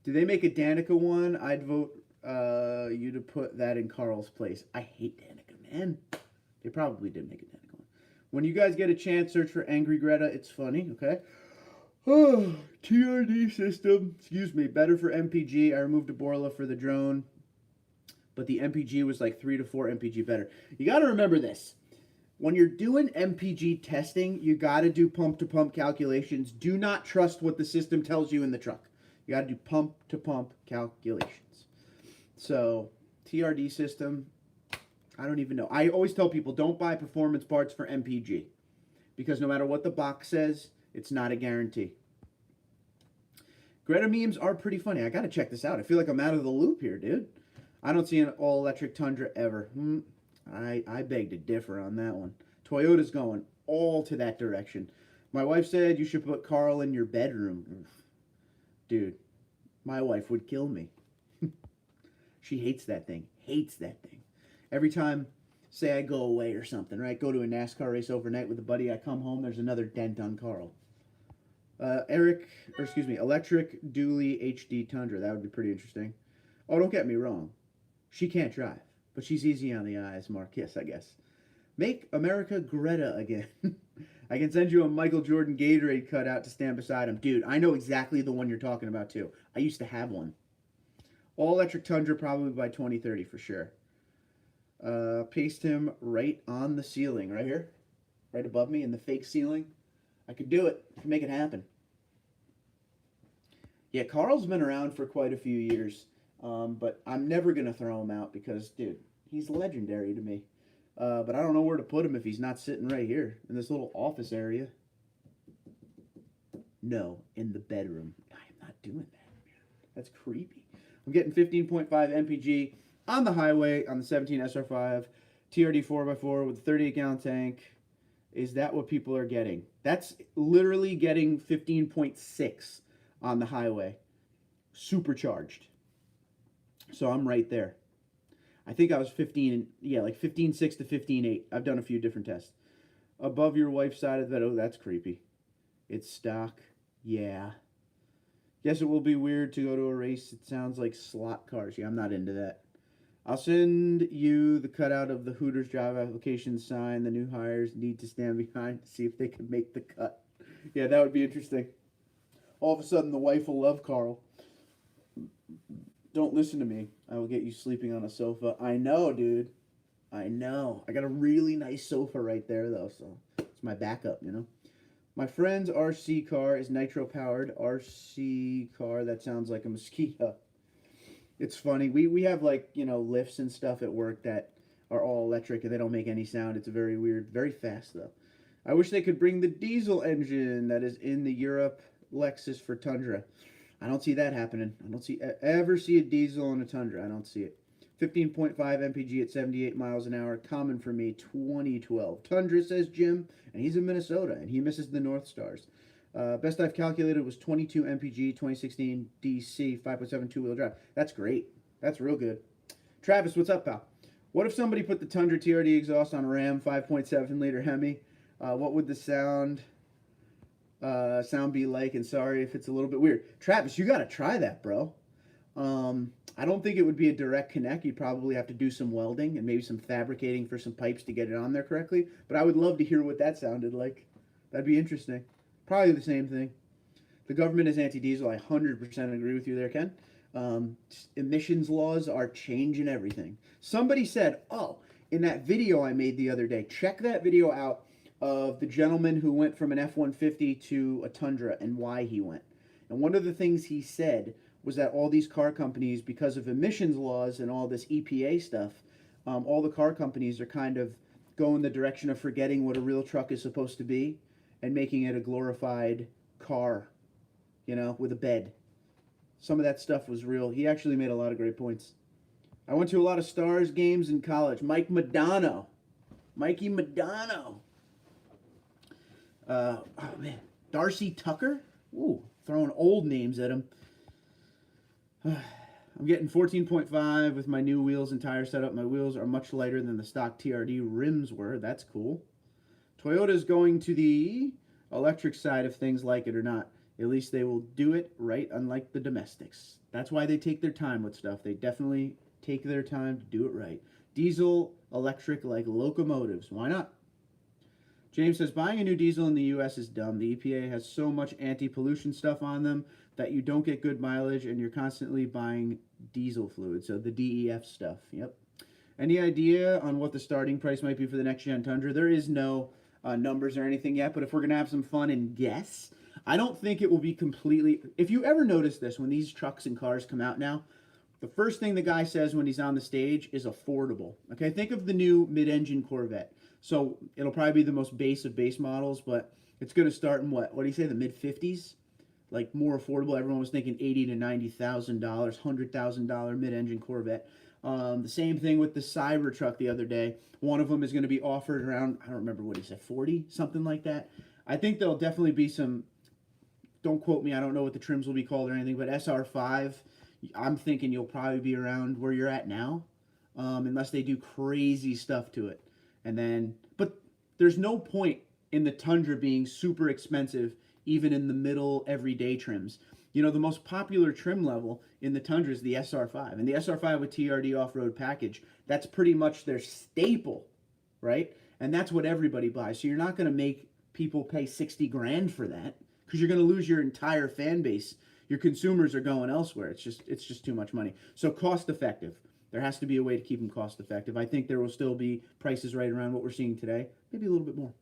Do they make a Danica one? I'd vote you to put that in Carl's place. I hate Danica, man. They probably did make a Danica one. When you guys get a chance, search for Angry Greta. It's funny, okay? Oh, TRD system. Excuse me. Better for MPG. I removed a Borla for the drone, but the MPG was like 3 to 4 MPG better. You got to remember this. When you're doing MPG testing, you got to do pump-to-pump calculations. Do not trust what the system tells you in the truck. You got to do pump-to-pump calculations. So, TRD system, I don't even know. I always tell people, don't buy performance parts for MPG. Because no matter what the box says, it's not a guarantee. Greta memes are pretty funny. I got to check this out. I feel like I'm out of the loop here, dude. I don't see an all-electric Tundra ever. I beg to differ on that one. Toyota's going all to that direction. My wife said you should put Carl in your bedroom. Dude, my wife would kill me. She hates that thing. Hates that thing. Every time, say I go away or something, right? Go to a NASCAR race overnight with a buddy. I come home, there's another dent on Carl. Electric Dually HD Tundra. That would be pretty interesting. Oh, don't get me wrong. She can't drive, but she's easy on the eyes. Marcus, I guess. Make America Greta again. I can send you a Michael Jordan Gatorade cutout to stand beside him. Dude, I know exactly the one you're talking about, too. I used to have one. All-electric Tundra probably by 2030 for sure. Paste him right on the ceiling, right here. Right above me in the fake ceiling. I could do it. I can make it happen. Yeah, Carl's been around for quite a few years, but I'm never going to throw him out because, dude, he's legendary to me. But I don't know where to put him if he's not sitting right here in this little office area. No, in the bedroom. I am not doing that. That's creepy. I'm getting 15.5 MPG on the highway on the 17 SR5 TRD 4x4 with a 38-gallon tank. Is that what people are getting? That's literally getting 15.6 on the highway. Supercharged. So I'm right there. I think I was 15, yeah, like 15.6 to 15.8. I've done a few different tests. Above your wife's side of the bed. Oh, that's creepy. It's stock. Yeah. Guess it will be weird to go to a race. It sounds like slot cars. Yeah, I'm not into that. I'll send you the cutout of the Hooters job application sign the new hires need to stand behind to see if they can make the cut. Yeah, that would be interesting. All of a sudden, the wife will love Carl. Don't listen to me. I will get you sleeping on a sofa. I know, dude. I know. I got a really nice sofa right there, though, so it's my backup, you know? My friend's RC car is nitro-powered. RC car, that sounds like a mosquito. It's funny. We have, like, you know, lifts and stuff at work that are all electric and they don't make any sound. It's very weird. Very fast, though. I wish they could bring the diesel engine that is in the Europe Lexus for Tundra. I don't see that happening. I don't ever see a diesel on a Tundra. I don't see it. 15.5 MPG at 78 miles an hour. Common for me, 2012. Tundra, says Jim, and he's in Minnesota, and he misses the North Stars. Best I've calculated was 22 MPG, 2016 DC, 5.7 two-wheel drive. That's great. That's real good. Travis, what's up, pal? What if somebody put the Tundra TRD exhaust on a Ram 5.7-liter Hemi? What would the sound be like? And sorry if it's a little bit weird. Travis, you got to try that, bro. I don't think it would be a direct connect. You'd probably have to do some welding and maybe some fabricating for some pipes to get it on there correctly. But I would love to hear what that sounded like. That'd be interesting. Probably the same thing. The government is anti-diesel. I 100% agree with you there, Ken. Emissions laws are changing everything. Somebody said, oh, in that video I made the other day, check that video out of the gentleman who went from an F-150 to a Tundra and why he went. And one of the things he said was that all these car companies, because of emissions laws and all this EPA stuff, all the car companies are kind of going the direction of forgetting what a real truck is supposed to be and making it a glorified car, you know, with a bed. Some of that stuff was real. He actually made a lot of great points. I went to a lot of Stars games in college. Mike Madonna. Mikey Madonna. Oh, man. Darcy Tucker? Ooh, throwing old names at him. I'm getting 14.5 with my new wheels and tire setup. My wheels are much lighter than the stock TRD rims were. That's cool. Toyota's going to the electric side of things, like it or not. At least they will do it right, unlike the domestics. That's why they take their time with stuff. They definitely take their time to do it right. Diesel, electric, like locomotives. Why not? James says, buying a new diesel in the U.S. is dumb. The EPA has so much anti-pollution stuff on them that you don't get good mileage, and you're constantly buying diesel fluid. So the DEF stuff. Yep. Any idea on what the starting price might be for the next-gen Tundra? There is no numbers or anything yet, but if we're going to have some fun and guess, I don't think it will be completely... If you ever notice this, when these trucks and cars come out now, the first thing the guy says when he's on the stage is affordable. Okay, think of the new mid-engine Corvette. So it'll probably be the most base of base models, but it's going to start in what do you say, the mid-50s? Like more affordable. Everyone was thinking $80,000 to $90,000, $100,000 mid-engine Corvette. The same thing with the Cybertruck the other day. One of them is going to be offered around, I don't remember what he said, 40, something like that. I think there'll definitely be some don't quote me. I don't know what the trims will be called or anything, but SR5, I'm thinking you'll probably be around where you're at now, unless they do crazy stuff to it. And then, but there's no point in the Tundra being super expensive, even in the middle everyday trims. You know, the most popular trim level in the Tundra is the SR5. And the SR5 with TRD off-road package, that's pretty much their staple, right? And that's what everybody buys. So you're not going to make people pay 60 grand for that, because you're going to lose your entire fan base. Your consumers are going elsewhere. It's just too much money. So cost effective. There has to be a way to keep them cost effective. I think there will still be prices right around what we're seeing today, maybe a little bit more.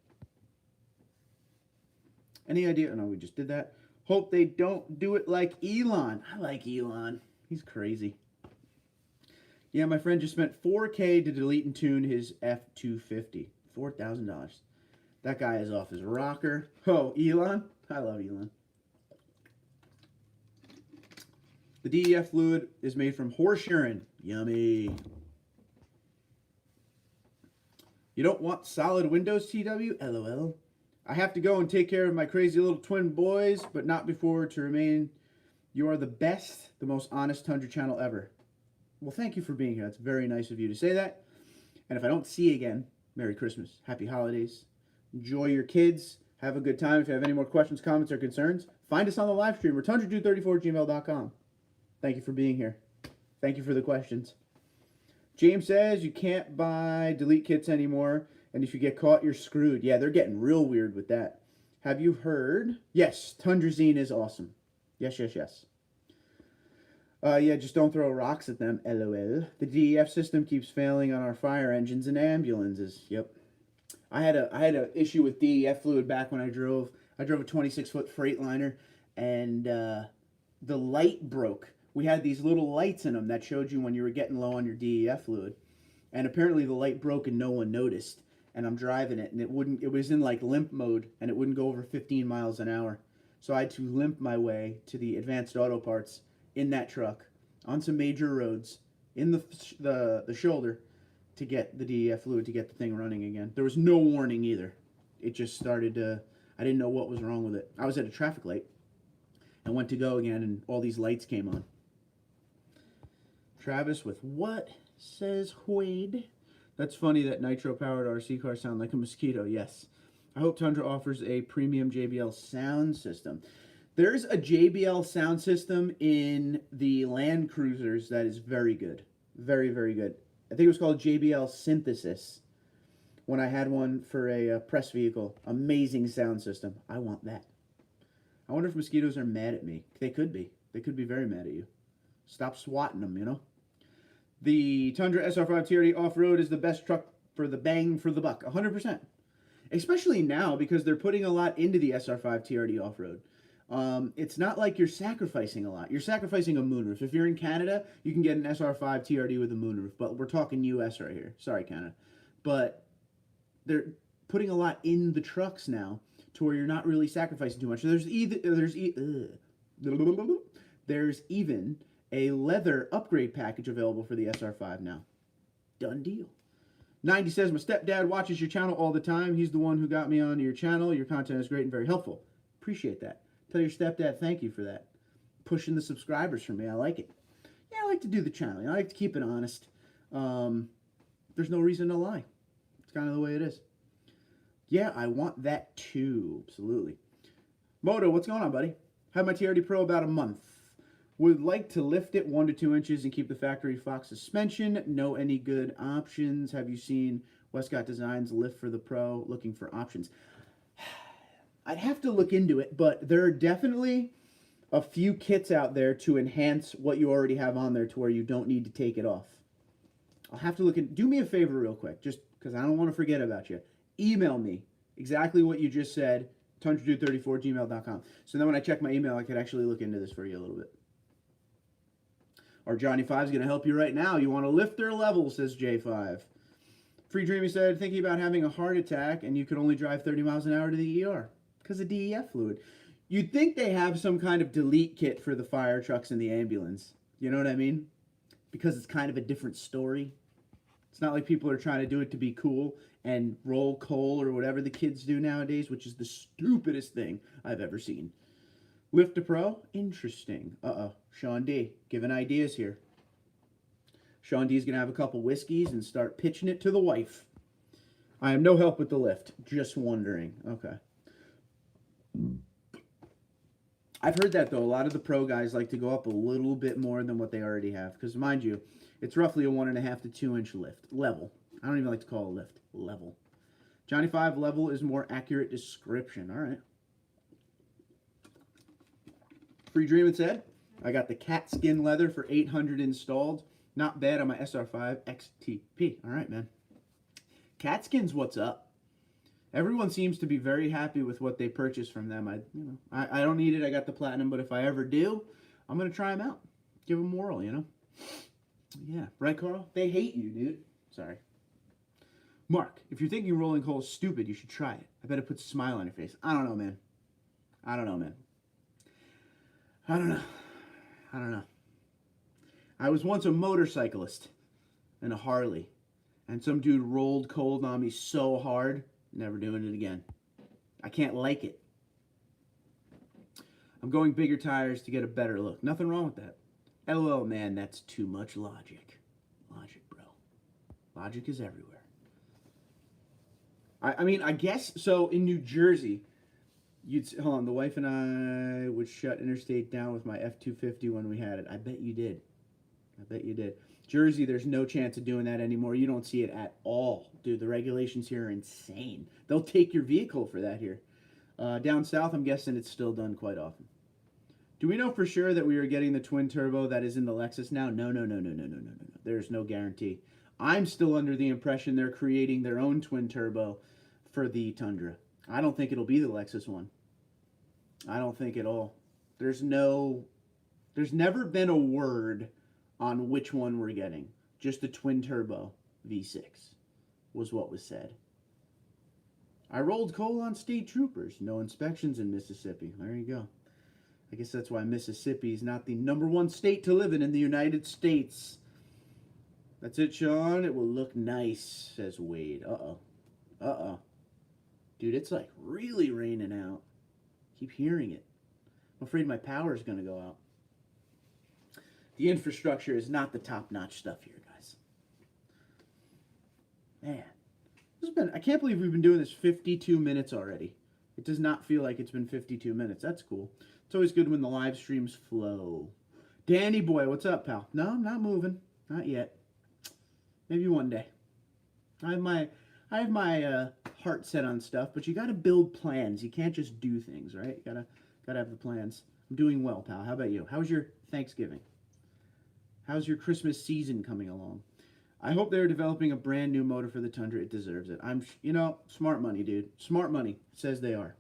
Any idea? Oh, no, we just did that. Hope they don't do it like Elon. I like Elon. He's crazy. Yeah, my friend just spent $4K to delete and tune his F-250. $4,000. That guy is off his rocker. Oh, Elon? I love Elon. The DEF fluid is made from horse urine. Yummy. You don't want solid windows, TW? LOL. I have to go and take care of my crazy little twin boys, but not before to remain. You are the best, the most honest Tundra channel ever. Well, thank you for being here. That's very nice of you to say that. And if I don't see you again, Merry Christmas. Happy holidays. Enjoy your kids. Have a good time. If you have any more questions, comments, or concerns, find us on the live stream or TundraDude34@gmail.com. Thank you for being here. Thank you for the questions. James says you can't buy delete kits anymore, and if you get caught, you're screwed. Yeah, they're getting real weird with that. Have you heard? Yes, Tundrazine is awesome. Yes, yes, yes. Yeah, just don't throw rocks at them, LOL. The DEF system keeps failing on our fire engines and ambulances. Yep. I had a issue with DEF fluid back when I drove a 26-foot Freightliner, and the light broke. We had these little lights in them that showed you when you were getting low on your DEF fluid, and apparently the light broke and no one noticed. And I'm driving it, and it was in like limp mode, and it wouldn't go over 15 miles an hour. So I had to limp my way to the Advanced Auto Parts in that truck on some major roads in the shoulder to get the DEF fluid to get the thing running again. There was no warning either. It just started to, I didn't know what was wrong with it. I was at a traffic light and went to go again, and all these lights came on. Travis with what? Says Wade. That's funny that nitro-powered RC cars sound like a mosquito. Yes. I hope Tundra offers a premium JBL sound system. There's a JBL sound system in the Land Cruisers that is very good. Very, very good. I think it was called JBL Synthesis when I had one for a press vehicle. Amazing sound system. I want that. I wonder if mosquitoes are mad at me. They could be. They could be very mad at you. Stop swatting them, you know? The Tundra SR5 TRD off-road is the best truck for the bang for the buck. 100%. Especially now, because they're putting a lot into the SR5 TRD off-road. It's not like you're sacrificing a lot. You're sacrificing a moonroof. If you're in Canada, you can get an SR5 TRD with a moonroof. But we're talking US right here. Sorry, Canada. But they're putting a lot in the trucks now to where you're not really sacrificing too much. There's even a leather upgrade package available for the SR5 now. Done deal. 90 says, my stepdad watches your channel all the time. He's the one who got me onto your channel. Your content is great and very helpful. Appreciate that. Tell your stepdad thank you for that. Pushing the subscribers for me. I like it. Yeah, I like to do the channel. I like to keep it honest. There's no reason to lie. It's kind of the way it is. Yeah, I want that too. Absolutely. Moto, what's going on, buddy? Had my TRD Pro about a month. Would like to lift it 1 to 2 inches and keep the factory Fox suspension. Know any good options? Have you seen Westcott Designs lift for the Pro? Looking for options. I'd have to look into it, but there are definitely a few kits out there to enhance what you already have on there to where you don't need to take it off. I'll have to look at. Do me a favor real quick, just because I don't want to forget about you. Email me exactly what you just said, TundraDude34@gmail.com. So then when I check my email, I could actually look into this for you a little bit. Or Johnny 5 is going to help you right now. You want to lift their level, says J5. Free Dreamy said, thinking about having a heart attack and you could only drive 30 miles an hour to the ER because of DEF fluid. You'd think they have some kind of delete kit for the fire trucks and the ambulance. You know what I mean? Because it's kind of a different story. It's not like people are trying to do it to be cool and roll coal or whatever the kids do nowadays, which is the stupidest thing I've ever seen. Lift to Pro? Interesting. Sean D. Giving ideas here. Sean D's going to have a couple whiskeys and start pitching it to the wife. I am no help with the lift. Just wondering. Okay. I've heard that, though. A lot of the pro guys like to go up a little bit more than what they already have. Because, mind you, it's roughly a 1.5 to 2 inch lift. Level. I don't even like to call it a lift. Level. Johnny 5, level is more accurate description. All right. Free Dreamin' said, I got the cat skin leather for 800 installed. Not bad on my SR5 XTP. All right, man. Cat skin's what's up. Everyone seems to be very happy with what they purchased from them. I don't need it. I got the platinum, but if I ever do, I'm going to try them out. Give them a whirl, you know? Yeah. Right, Carl? They hate you, dude. Sorry. Mark, if you're thinking rolling coal is stupid, you should try it. I bet it puts a smile on your face. I don't know, man. I don't know. I was once a motorcyclist in a Harley, and some dude rolled cold on me so hard, never doing it again. I can't like it. I'm going bigger tires to get a better look. Nothing wrong with that. LOL, man, that's too much logic. Logic, bro. Logic is everywhere. I mean, I guess, so in New Jersey, hold on, the wife and I would shut Interstate down with my F-250 when we had it. I bet you did. Jersey, there's no chance of doing that anymore. You don't see it at all. Dude, the regulations here are insane. They'll take your vehicle for that here. Down south, I'm guessing it's still done quite often. Do we know for sure that we are getting the twin turbo that is in the Lexus now? No. There's no guarantee. I'm still under the impression they're creating their own twin turbo for the Tundra. I don't think it'll be the Lexus one. I don't think at all. There's never been a word on which one we're getting. Just the twin turbo V6 was what was said. I rolled coal on state troopers. No inspections in Mississippi. There you go. I guess that's why Mississippi is not the #1 state to live in the United States. That's it, Sean. It will look nice, says Wade. Uh-oh. Dude, it's like really raining out. Keep hearing it. I'm afraid my power is going to go out. The infrastructure is not the top-notch stuff here, guys. Man, I can't believe we've been doing this 52 minutes already. It does not feel like it's been 52 minutes. That's cool. It's always good when the live streams flow. Danny boy, what's up, pal? No, I'm not moving. Not yet. Maybe one day. I have my heart set on stuff, but you got to build plans. You can't just do things, right? You gotta have the plans. I'm doing well, pal. How about you? How's your Thanksgiving? How's your Christmas season coming along? I hope they're developing a brand new motor for the Tundra. It deserves it. Smart money, dude. Smart money says they are.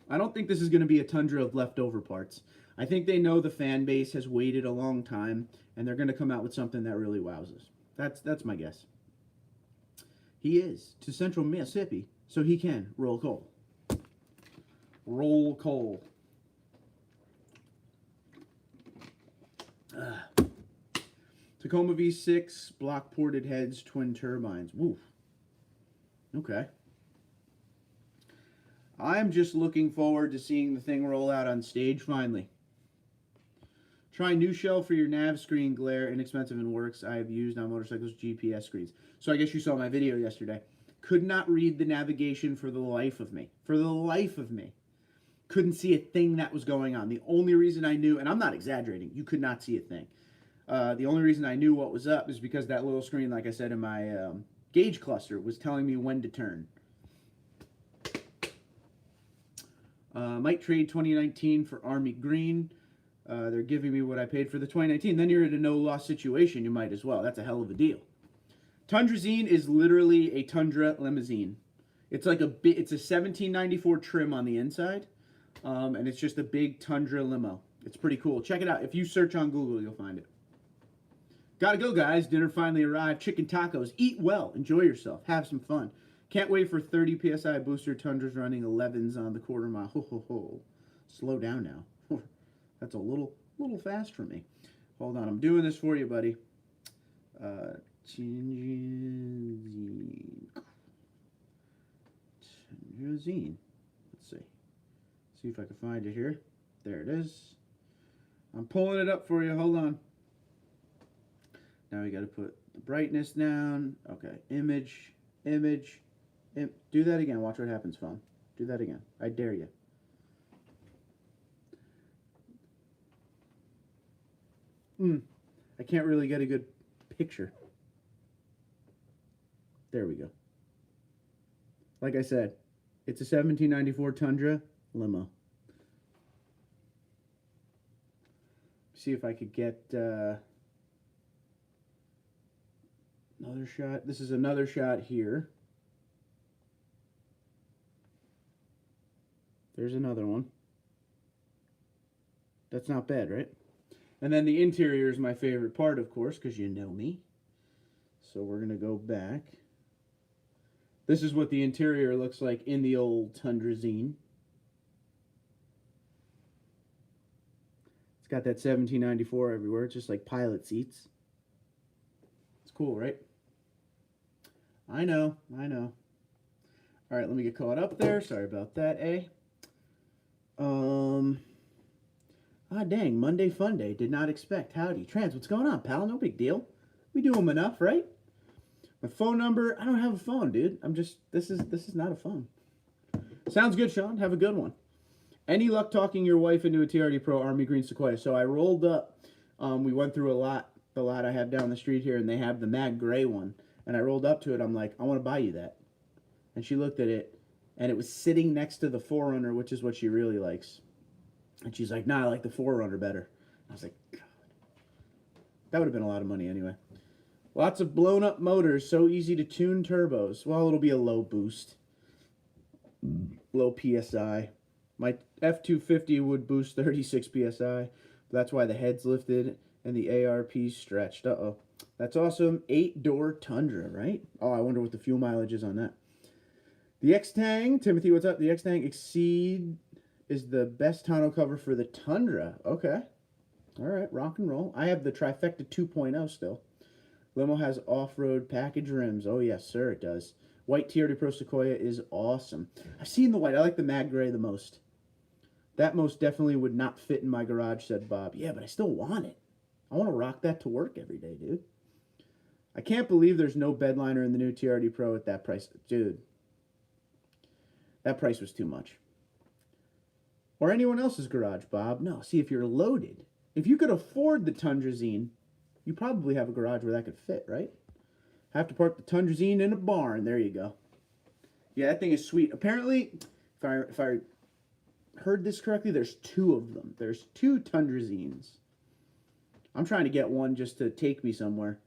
I don't think this is going to be a Tundra of leftover parts. I think they know the fan base has waited a long time, and they're going to come out with something that really wows us. That's my guess. He is to Central Mississippi, so he can roll coal. Roll coal. Tacoma V6, block ported heads, twin turbines. Woof. Okay. I'm just looking forward to seeing the thing roll out on stage finally. Try new shell for your nav screen glare. Inexpensive and works. I have used on motorcycles GPS screens. So I guess you saw my video yesterday. Could not read the navigation for the life of me. For the life of me. Couldn't see a thing that was going on. The only reason I knew, and I'm not exaggerating, you could not see a thing. The only reason I knew what was up is because that little screen, like I said in my gauge cluster, was telling me when to turn. Might trade 2019 for Army Green. They're giving me what I paid for the 2019. Then you're in a no-loss situation. You might as well. That's a hell of a deal. TundraZine is literally a Tundra limousine. It's like it's a 1794 trim on the inside, and it's just a big Tundra limo. It's pretty cool. Check it out. If you search on Google, you'll find it. Gotta go, guys. Dinner finally arrived. Chicken tacos. Eat well. Enjoy yourself. Have some fun. Can't wait for 30 PSI booster Tundras running 11s on the quarter mile. Ho, ho, ho. Slow down now. That's a little fast for me. Hold on. I'm doing this for you, buddy. TundraZine. Let's see See if I can find it here. There it is. I'm pulling it up for you. Hold on. Now we got to put the brightness down. Okay, image. Do that again. Watch what happens, phone. Do that again. I dare you. I can't really get a good picture. There we go. Like I said, it's a 1794 Tundra limo. See if I could get another shot. This is another shot here. There's another one. That's not bad, right? And then the interior is my favorite part, of course, because you know me. So we're going to go back. This is what the interior looks like in the old TundraZine. It's got that 1794 everywhere. It's just like pilot seats. It's cool, right? I know. All right, let me get caught up there. Sorry about that, eh? Dang, Monday Fun Day. Did not expect. Howdy. Trans, what's going on, pal? No big deal. We do them enough, right? My phone number, I don't have a phone, dude. This is not a phone. Sounds good, Sean. Have a good one. Any luck talking your wife into a TRD Pro Army Green Sequoia? So I rolled up. We went through the lot I have down the street here, and they have the mag gray one. And I rolled up to it. I'm like, I want to buy you that. And she looked at it, and it was sitting next to the 4Runner, which is what she really likes. And she's like, nah, I like the 4Runner better. I was like, God. That would have been a lot of money anyway. Lots of blown up motors, so easy to tune turbos. Well, it'll be a low boost. Low PSI. My F250 would boost 36 PSI. That's why the head's lifted and the ARP's stretched. Uh-oh. That's awesome. 8-door Tundra, right? Oh, I wonder what the fuel mileage is on that. The X-Tang. Timothy, what's up? The X-Tang Exceed is the best tonneau cover for the Tundra. Okay. All right, rock and roll. I have the Trifecta 2.0 still. Limo has off-road package rims. Oh, yes, sir, it does. White TRD Pro Sequoia is awesome. I've seen the white. I like the mag gray the most. That most definitely would not fit in my garage, said Bob. Yeah, but I still want it. I want to rock that to work every day, dude. I can't believe there's no bedliner in the new TRD Pro at that price. Dude, that price was too much. Or anyone else's garage, Bob. No, see, if you're loaded, if you could afford the TundraZine, you probably have a garage where that could fit, right? Have to park the TundraZine in a barn. There you go. Yeah, that thing is sweet. Apparently, if I heard this correctly, there's 2 of them. There's 2 TundraZines. I'm trying to get one just to take me somewhere.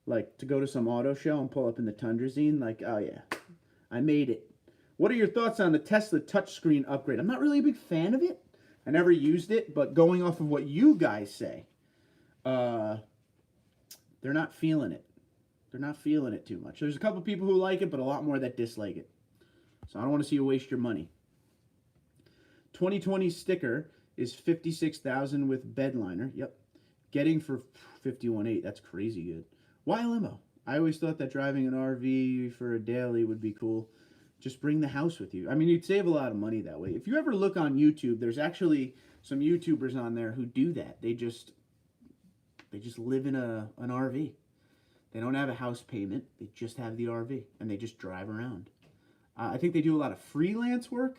Like, to go to some auto show and pull up in the TundraZine. Like, oh yeah, I made it. What are your thoughts on the Tesla touchscreen upgrade? I'm not really a big fan of it. I never used it, but going off of what you guys say, they're not feeling it. They're not feeling it too much. There's a couple people who like it, but a lot more that dislike it. So I don't want to see you waste your money. 2020 sticker is $56,000 with bedliner. Yep. Getting for $51,800. That's crazy good. Why a limo? I always thought that driving an RV for a daily would be cool. Just bring the house with you. I mean, you'd save a lot of money that way. If you ever look on YouTube, there's actually some YouTubers on there who do that. They just live in an RV. They don't have a house payment. They just have the RV, and they just drive around. I think they do a lot of freelance work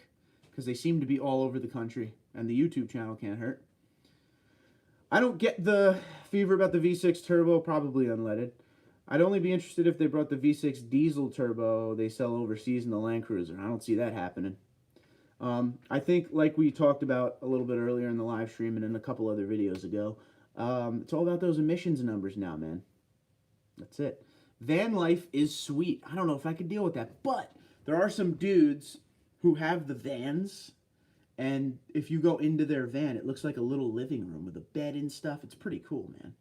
because they seem to be all over the country, and the YouTube channel can't hurt. I don't get the fever about the V6 turbo, probably unleaded. I'd only be interested if they brought the V6 diesel turbo they sell overseas in the Land Cruiser. I don't see that happening. I think, like we talked about a little bit earlier in the live stream and in a couple other videos ago, it's all about those emissions numbers now, man. That's it. Van life is sweet. I don't know if I could deal with that, but there are some dudes who have the vans, and if you go into their van, it looks like a little living room with a bed and stuff. It's pretty cool, man.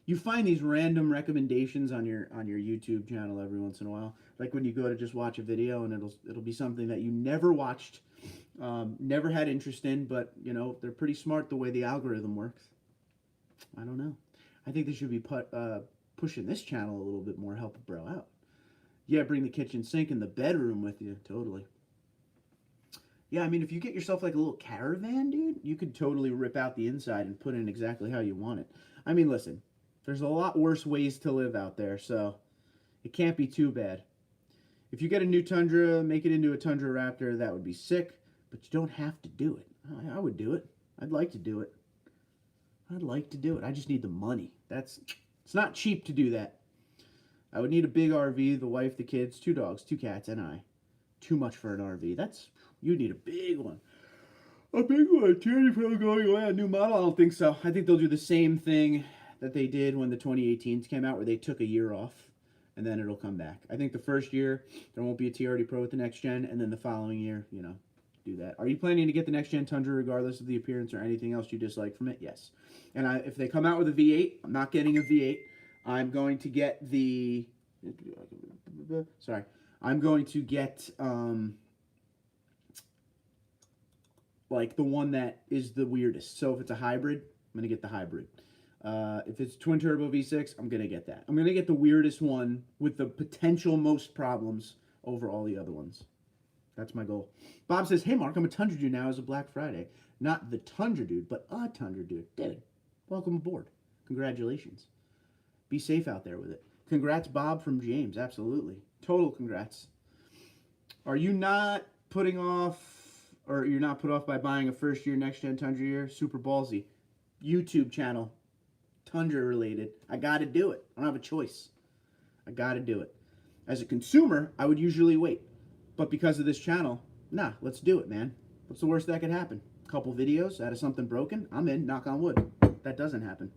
You find these random recommendations on your YouTube channel every once in a while, like when you go to just watch a video and it'll be something that you never watched, never had interest in, but you know they're pretty smart the way the algorithm works. I don't know. I think they should be pushing this channel a little bit more, help a bro out. Yeah, bring the kitchen sink in the bedroom with you, totally. Yeah, I mean, if you get yourself like a little caravan, dude, you could totally rip out the inside and put in exactly how you want it. I mean, listen, there's a lot worse ways to live out there, so it can't be too bad. If you get a new Tundra, make it into a Tundra Raptor, that would be sick, but you don't have to do it. I would do it. I'd like to do it. I'd like to do it. I just need the money. It's not cheap to do that. I would need a big RV, the wife, the kids, 2 dogs, 2 cats, and I. Too much for an RV. You need a big one. A big one. TundraDude going away, a new model? I don't think so. I think they'll do the same thing that they did when the 2018s came out, where they took a year off, and then it'll come back. I think the first year, there won't be a TRD Pro with the next gen, and then the following year, do that. Are you planning to get the next gen Tundra regardless of the appearance or anything else you dislike from it? Yes. And if they come out with a V8, I'm not getting a V8. I'm going to get the... Sorry. I'm going to get... like the one that is the weirdest. So if it's a hybrid, I'm going to get the hybrid. If it's twin turbo V6, I'm going to get that. I'm going to get the weirdest one with the potential most problems over all the other ones. That's my goal. Bob says, hey Mark, I'm a TundraDude now as of Black Friday. Not the TundraDude, but a TundraDude. Dude, welcome aboard. Congratulations. Be safe out there with it. Congrats, Bob from James. Absolutely. Total congrats. Are you not putting off... or you're not put off by buying a first-year, next-gen Tundra year? Super ballsy. YouTube channel. Tundra related. I got to do it. I don't have a choice. I got to do it. As a consumer, I would usually wait. But because of this channel, nah, let's do it, man. What's the worst that could happen? A couple videos out of something broken? I'm in. Knock on wood. That doesn't happen.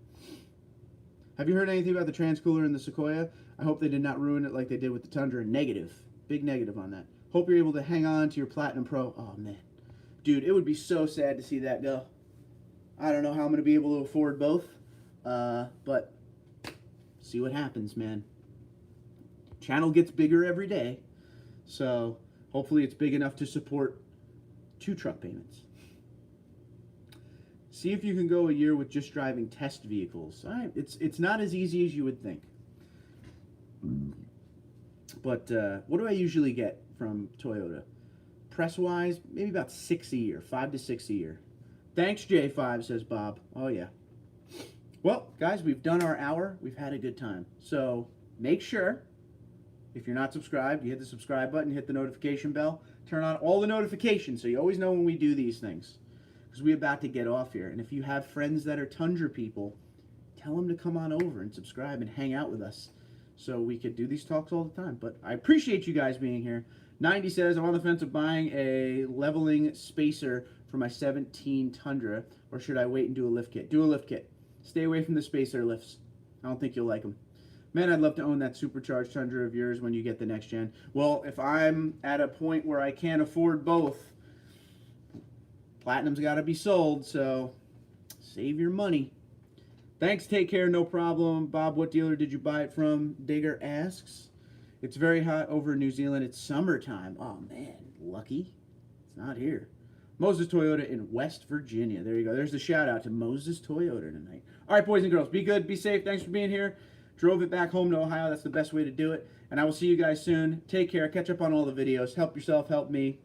Have you heard anything about the Transcooler and the Sequoia? I hope they did not ruin it like they did with the Tundra. Negative. Big negative on that. Hope you're able to hang on to your Platinum Pro. Oh, man. Dude, it would be so sad to see that go. I don't know how I'm going to be able to afford both, but see what happens, man. Channel gets bigger every day, so hopefully it's big enough to support 2 truck payments. See if you can go a year with just driving test vehicles. It's not as easy as you would think. But what do I usually get from Toyota? Press-wise, maybe about 6 a year, 5 to 6 a year. Thanks, J5, says Bob. Oh, yeah. Well, guys, we've done our hour. We've had a good time. So make sure, if you're not subscribed, you hit the subscribe button, hit the notification bell, turn on all the notifications so you always know when we do these things. Because we're about to get off here. And if you have friends that are Tundra people, tell them to come on over and subscribe and hang out with us so we could do these talks all the time. But I appreciate you guys being here. 90 says, I'm on the fence of buying a leveling spacer for my 17 Tundra, or should I wait and do a lift kit? Do a lift kit. Stay away from the spacer lifts. I don't think you'll like them. Man, I'd love to own that supercharged Tundra of yours when you get the next gen. Well, if I'm at a point where I can't afford both, Platinum's got to be sold, so save your money. Thanks, take care, no problem. Bob, what dealer did you buy it from? Digger asks. It's very hot over in New Zealand. It's summertime. Oh, man, lucky. It's not here. Moses Toyota in West Virginia. There you go. There's the shout out to Moses Toyota tonight. All right, boys and girls, be good, be safe. Thanks for being here. Drove it back home to Ohio. That's the best way to do it. And I will see you guys soon. Take care. Catch up on all the videos. Help yourself, help me.